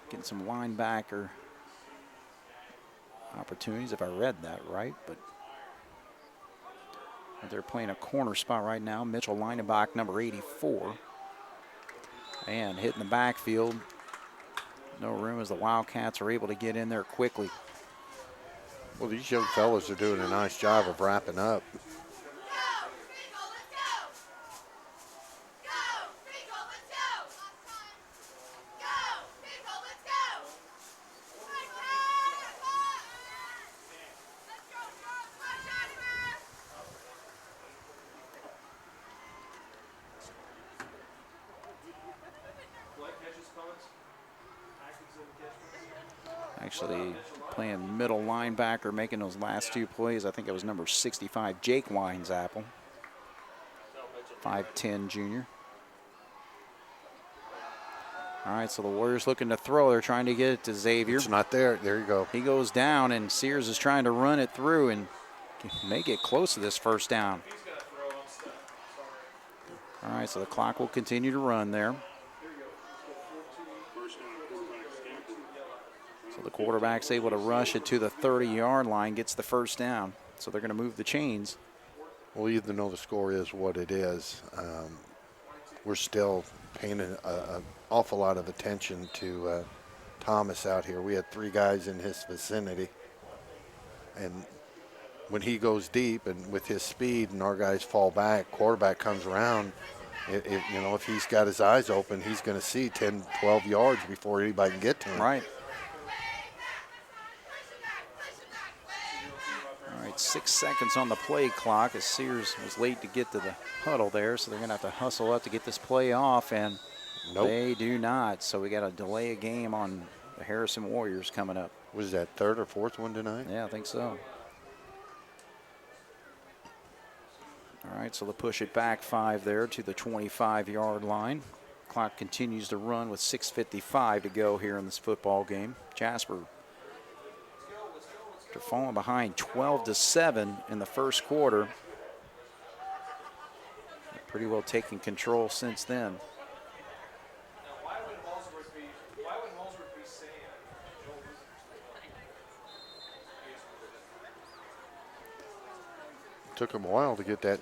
Getting some linebacker opportunities, if I read that right, but they're playing a corner spot right now. Mitchell Linebach, number 84. And hitting the backfield. No room as the Wildcats are able to get in there quickly. Well, these young fellas are doing a nice job of wrapping up. Actually playing middle linebacker, making those last 2 plays. I think it was number 65, Jake Winesapple, 5'10" junior. All right, so the Warriors looking to throw. They're trying to get it to Xavier. It's not there. There you go. He goes down, and Sears is trying to run it through and may get close to this first down. All right, so the clock will continue to run there. So the quarterback's able to rush it to the 30-yard line, gets the first down. So they're going to move the chains. Well, even though the score is what it is, we're still paying an awful lot of attention to Thomas out here. We had 3 guys in his vicinity. And when he goes deep and with his speed and our guys fall back, quarterback comes around, if he's got his eyes open, he's going to see 10, 12 yards before anybody can get to him. Right. All right, 6 seconds on the play clock as Sears was late to get to the huddle there, so they're going to have to hustle up to get this play off, and they do not. So we got to delay a game on the Harrison Warriors coming up. Was that 3rd or 4th one tonight? Yeah, I think so. All right, so they'll push it back 5 there to the 25-yard line. Clock continues to run with 6:55 to go here in this football game. Jasper, after falling behind 12-7 in the first quarter, pretty well taking control since then. Took them a while to get that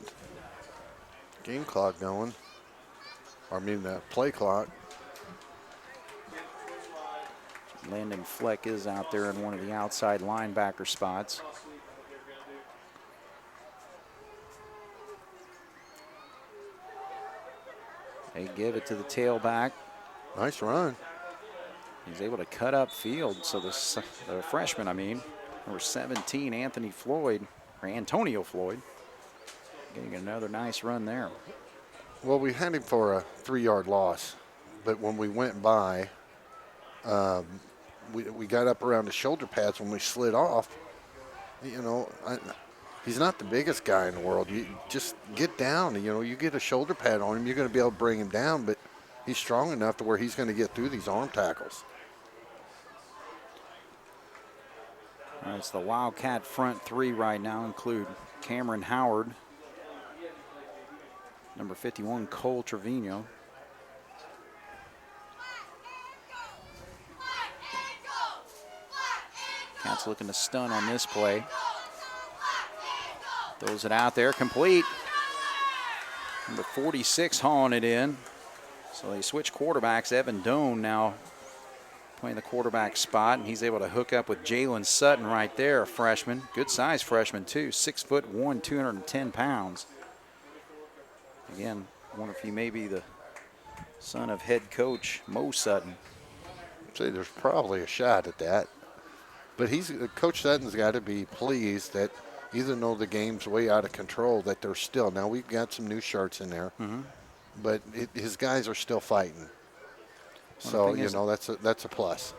game clock going. Or I mean that play clock. Landon Fleck is out there in one of the outside linebacker spots. They give it to the tailback. Nice run. He's able to cut up field. So the freshman, number 17, Antonio Floyd, getting another nice run there. Well, we had him for a 3-yard loss, but when we went by, we got up around the shoulder pads when we slid off. You know, he's not the biggest guy in the world. You just get down. You know, you get a shoulder pad on him, you're going to be able to bring him down, but he's strong enough to where he's going to get through these arm tackles. All right, it's the Wildcat front three right now include Cameron Howard, number 51, Cole Trevino. Cats looking to stun on this play. Throws it out there, complete. Number 46 hauling it in. So they switch quarterbacks. Evan Doan now playing the quarterback spot, and he's able to hook up with Jalen Sutton right there, a freshman. Good size freshman too, 6'1", 210 pounds. Again, I wonder if he may be the son of head coach Mo Sutton. I'd say there's probably a shot at that. But Coach Sutton's got to be pleased that even though the game's way out of control, that they're still. Now we've got some new shirts in there, but his guys are still fighting. So you know that's a plus.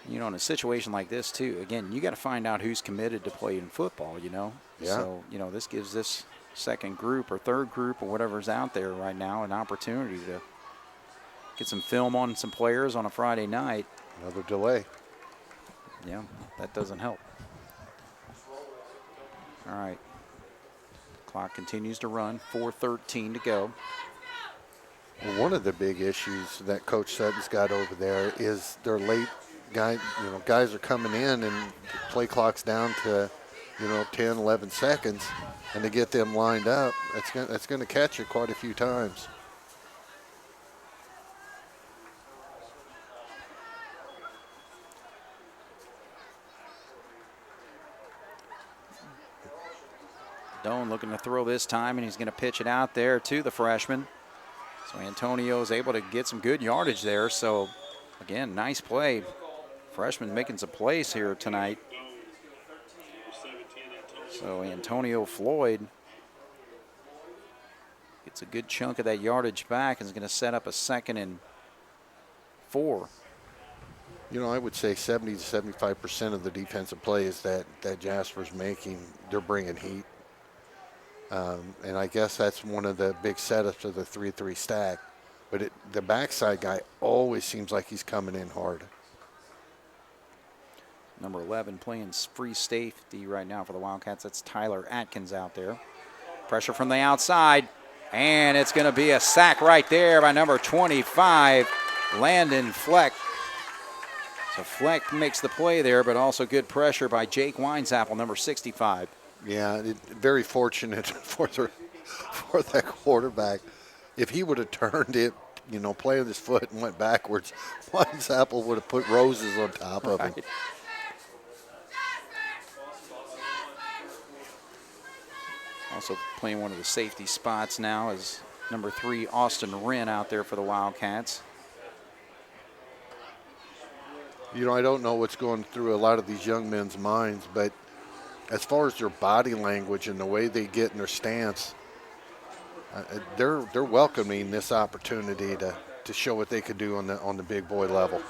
You know, in a situation like this too, again, you got to find out who's committed to playing football. You know, yeah. So you know this gives this second group or third group or whatever's out there right now an opportunity to get some film on some players on a Friday night. Another delay. Yeah, that doesn't help. All right. Clock continues to run, 4:13 to go. Well, one of the big issues that Coach Sutton's got over there is their late guys. You know, guys are coming in and the play clock's down to, 10, 11 seconds, and to get them lined up, that's going to catch you quite a few times. Doan looking to throw this time, and he's going to pitch it out there to the freshman. So Antonio is able to get some good yardage there. So, again, nice play. Freshman making some plays here tonight. So Antonio Floyd gets a good chunk of that yardage back and is going to set up a 2nd and 4. You know, I would say 70 to 75% of the defensive plays that Jasper's making, they're bringing heat. And I guess that's one of the big setups of the 3-3 stack. But the backside guy always seems like he's coming in hard. Number 11 playing free safety right now for the Wildcats. That's Tyler Atkins out there. Pressure from the outside. And it's going to be a sack right there by number 25, Landon Fleck. So Fleck makes the play there, but also good pressure by Jake Winesapple, number 65. Yeah, very fortunate for that quarterback. If he would have turned it, playing his foot and went backwards, Winesapple would have put roses on top of him. Also playing one of the safety spots now is number 3, Austin Wren out there for the Wildcats. I don't know what's going through a lot of these young men's minds, but as far as their body language and the way they get in their stance, they're welcoming this opportunity to show what they could do on the big boy level.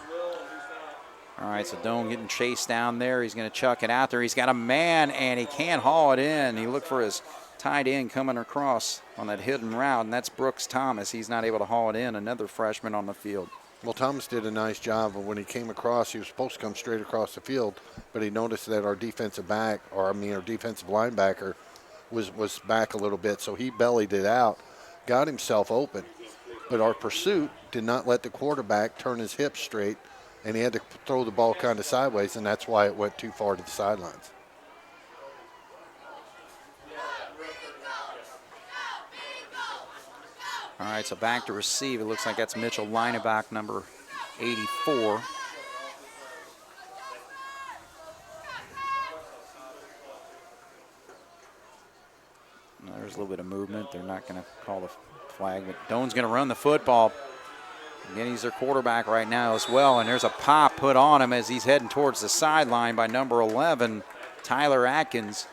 All All right, so Doan getting chased down there. He's going to chuck it out there. He's got a man, and he can't haul it in. He looked for his tight end coming across on that hidden route, and that's Brooks Thomas. He's not able to haul it in, another freshman on the field. Well, Thomas did a nice job of when he came across. He was supposed to come straight across the field, but he noticed that our defensive linebacker was back a little bit, so he bellied it out, got himself open. But our pursuit did not let the quarterback turn his hips straight, and he had to throw the ball kind of sideways, and that's why it went too far to the sidelines. All right, so back to receive. It looks like that's Mitchell Lineback, number 84. Now, there's a little bit of movement. They're not going to call the flag, but Doan's going to run the football. Again, he's their quarterback right now as well, and there's a pop put on him as he's heading towards the sideline by number 11, Tyler Atkins.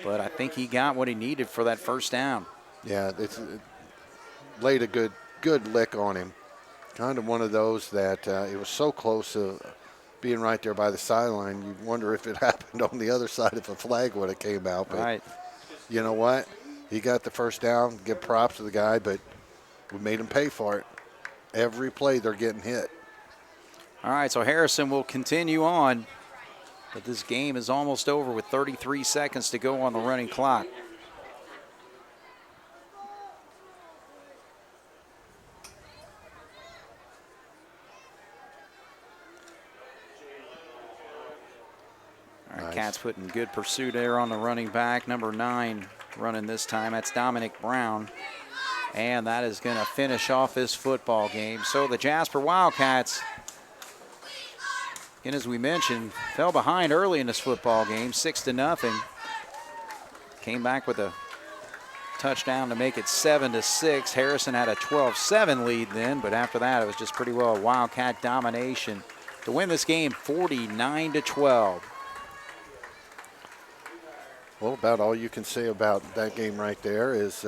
But I think he got what he needed for that first down. Yeah, it laid a good lick on him. Kind of one of those that it was so close to being right there by the sideline. You wonder if it happened on the other side if a flag would have came out. But right. You know what? He got the first down. Give props to the guy, but we made him pay for it. Every play they're getting hit. All right, so Harrison will continue on, but this game is almost over with 33 seconds to go on the running clock. All right, Nice. Cats putting good pursuit there on the running back. Number 9 running this time. That's Dominic Brown. And that is going to finish off this football game. So the Jasper Wildcats, again, as we mentioned, fell behind early in this football game, 6-0. Came back with a touchdown to make it 7-6. Harrison had a 12-7 lead then, but after that, it was just pretty well Wildcat domination to win this game 49-12. Well, about all you can say about that game right there is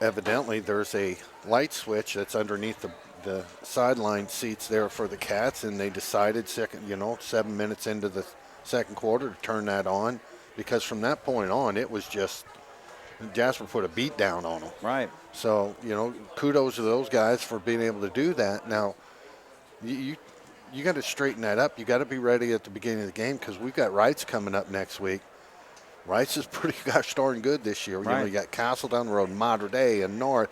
evidently there's a light switch that's underneath the sideline seats there for the Cats, and they decided 7 minutes into the second quarter to turn that on, because from that point on it was just Jasper put a beat down on them. Right. So, kudos to those guys for being able to do that. Now, you got to straighten that up. You got to be ready at the beginning of the game, because we've got Wrights coming up next week. Wrights is pretty darn good this year. Right. You got Castle down the road, Mater Dei, and North.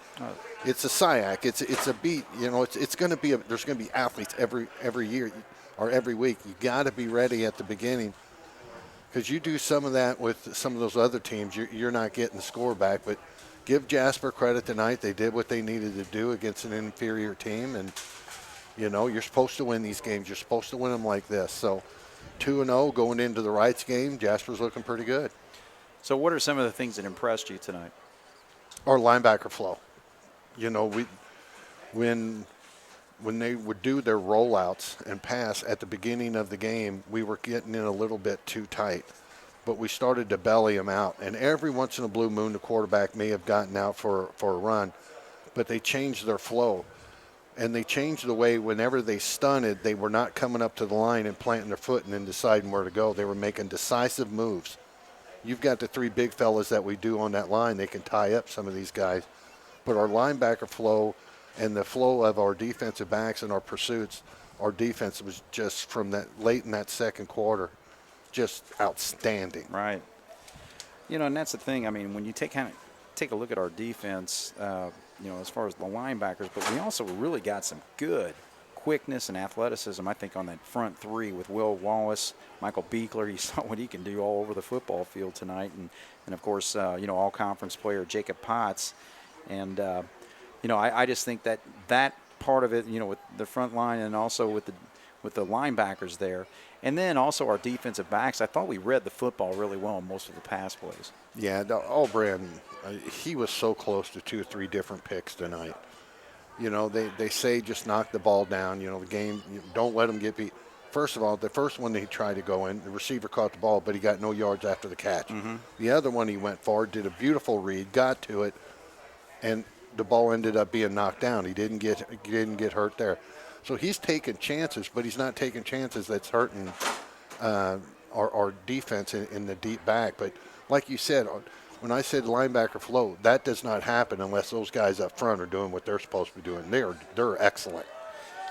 It's a SIAC. It's a beat. It's going to be there's going to be athletes every year or every week. You got to be ready at the beginning, because you do some of that with some of those other teams, you're not getting the score back. But give Jasper credit tonight. They did what they needed to do against an inferior team, and you're supposed to win these games. You're supposed to win them like this. So 2-0 going into the Wrights game. Jasper's looking pretty good. So what are some of the things that impressed you tonight? Our linebacker flow. When they would do their rollouts and pass at the beginning of the game, we were getting in a little bit too tight. But we started to belly them out. And every once in a blue moon, the quarterback may have gotten out for a run. But they changed their flow. And they changed the way whenever they stunted, they were not coming up to the line and planting their foot and then deciding where to go. They were making decisive moves. You've got the 3 big fellas that we do on that line. They can tie up some of these guys. But our linebacker flow and the flow of our defensive backs and our pursuits, our defense was just from that late in that second quarter, just outstanding. Right. And that's the thing. I mean, when you take a look at our defense, as far as the linebackers, but we also really got some good quickness and athleticism, I think, on that front 3 with Will Wallace, Michael Beekler. You saw what he can do all over the football field tonight. And of course, all-conference player Jacob Potts. And, I just think that part of it, with the front line and also with the linebackers there. And then also our defensive backs, I thought we read the football really well in most of the pass plays. Yeah, Albrand, he was so close to 2 or 3 different picks tonight. They say just knock the ball down. The game, don't let them get beat. First of all, the first one he tried to go in, the receiver caught the ball, but he got no yards after the catch. Mm-hmm. The other one he went forward, did a beautiful read, got to it, and the ball ended up being knocked down. He didn't get hurt there. So he's taking chances, but he's not taking chances that's hurting our defense in the deep back. But like you said, when I said linebacker float, that does not happen unless those guys up front are doing what they're supposed to be doing. They're excellent.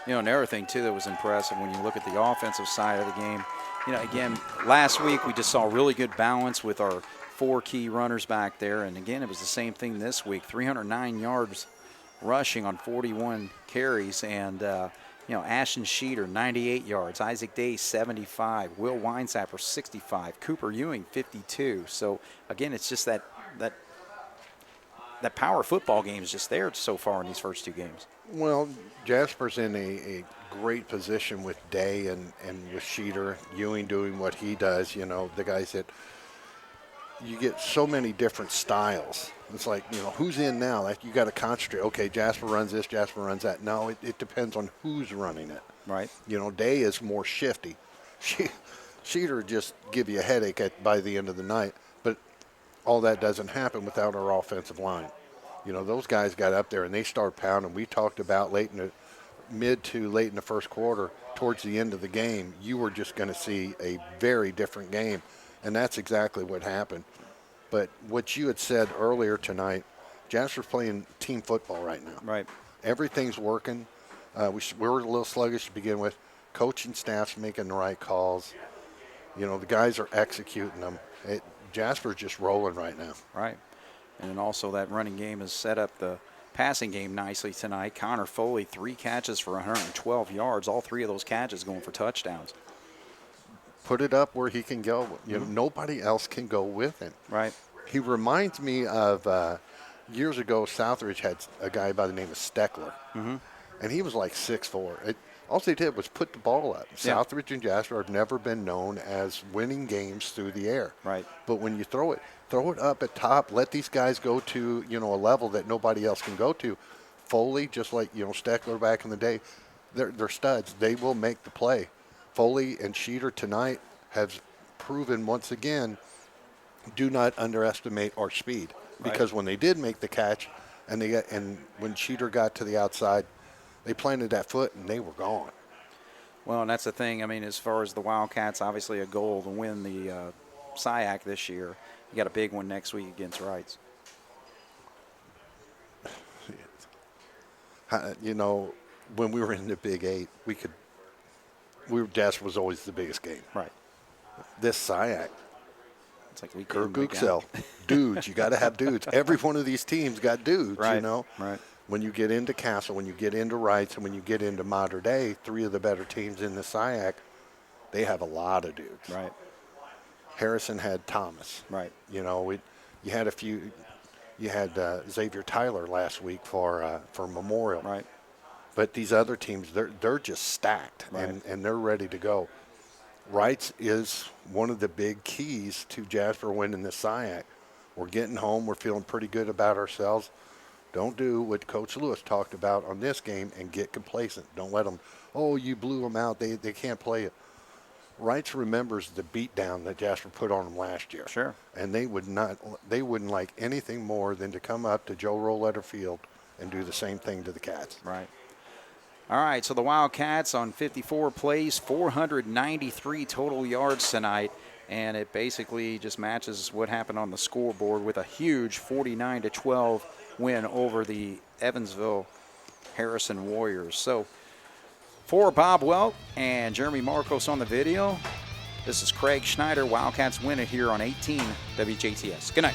You know, another thing, too, that was impressive when you look at the offensive side of the game, you know, again, last week we just saw really good balance with our 4 key runners back there. And, again, it was the same thing this week, 309 yards rushing on 41 carries. And, you know, Ashton Schneider, 98 yards. Isaac Day, 75. Will Weinsapper, 65. Cooper Ewing, 52. So, again, it's just that power football game is just there so far in these first 2 games. Well, Jasper's in a great position with Day and with Schneider, Ewing doing what he does. You know, the guys that you get so many different styles. It's like, you know, who's in now? Like, you got to concentrate. Okay, Jasper runs this, Jasper runs that. No, it depends on who's running it. Right. You know, Day is more shifty. Schneider just give you a headache by the end of the night. But all that doesn't happen without our offensive line. You know, those guys got up there and they started pounding. We talked about mid to late in the first quarter, towards the end of the game, you were just going to see a very different game. And that's exactly what happened. But what you had said earlier tonight, Jasper's playing team football right now. Right. Everything's working. We were a little sluggish to begin with. Coaching staff's making the right calls. You know, the guys are executing them. Jasper's just rolling right now. Right. And then also that running game has set up the passing game nicely tonight. Connor Foley, 3 catches for 112 yards. All 3 of those catches going for touchdowns. Put it up where he can go. You know, nobody else can go with him. Right. He reminds me of years ago, Southridge had a guy by the name of Steckler. And he was like 6'4". All they did was put the ball up. Yeah. Southridge and Jasper have never been known as winning games through the air. Right. But when you throw it up at top, let these guys go to, you know, a level that nobody else can go to. Foley, just like, you know, Steckler back in the day, they're studs. They will make the play. Foley and Schneider tonight have proven once again, do not underestimate our speed. Because when they did make the catch, and when Schneider got to the outside, they planted that foot and they were gone. Well, and that's the thing. I mean, as far as the Wildcats, obviously a goal to win the SIAC this year. You got a big one next week against Wrights. You know, when we were in the Big 8, Jasper was always the biggest game. Right. This SIAC, It's like we Kirk couldn't make out. Gooksell, dudes. You got to have dudes. Every one of these teams got dudes. Right. You know. Right. When you get into Castle, when you get into Wrights, and when you get into Mater Dei, 3 of the better teams in the SIAC, they have a lot of dudes. Right. Harrison had Thomas. Right. You know, you had a few. You had Xavier Tyler last week for Memorial. Right. But these other teams, they're just stacked, Right. and they're ready to go. Wrights is one of the big keys to Jasper winning the SIAC. We're getting home. We're feeling pretty good about ourselves. Don't do what Coach Lewis talked about on this game and get complacent. Don't let them, oh, you blew them out. They can't play it. Wrights remembers the beatdown that Jasper put on them last year. Sure. And they wouldn't like anything more than to come up to Joe Rolleder Field and do the same thing to the Cats. Right. All right, so the Wildcats on 54 plays, 493 total yards tonight, and it basically just matches what happened on the scoreboard with a huge 49-12 win over the Evansville Harrison Warriors. So for Bob Welp and Jeremy Markos on the video, this is Craig Schneider. Wildcats win it here on 18 WJTS. Good night.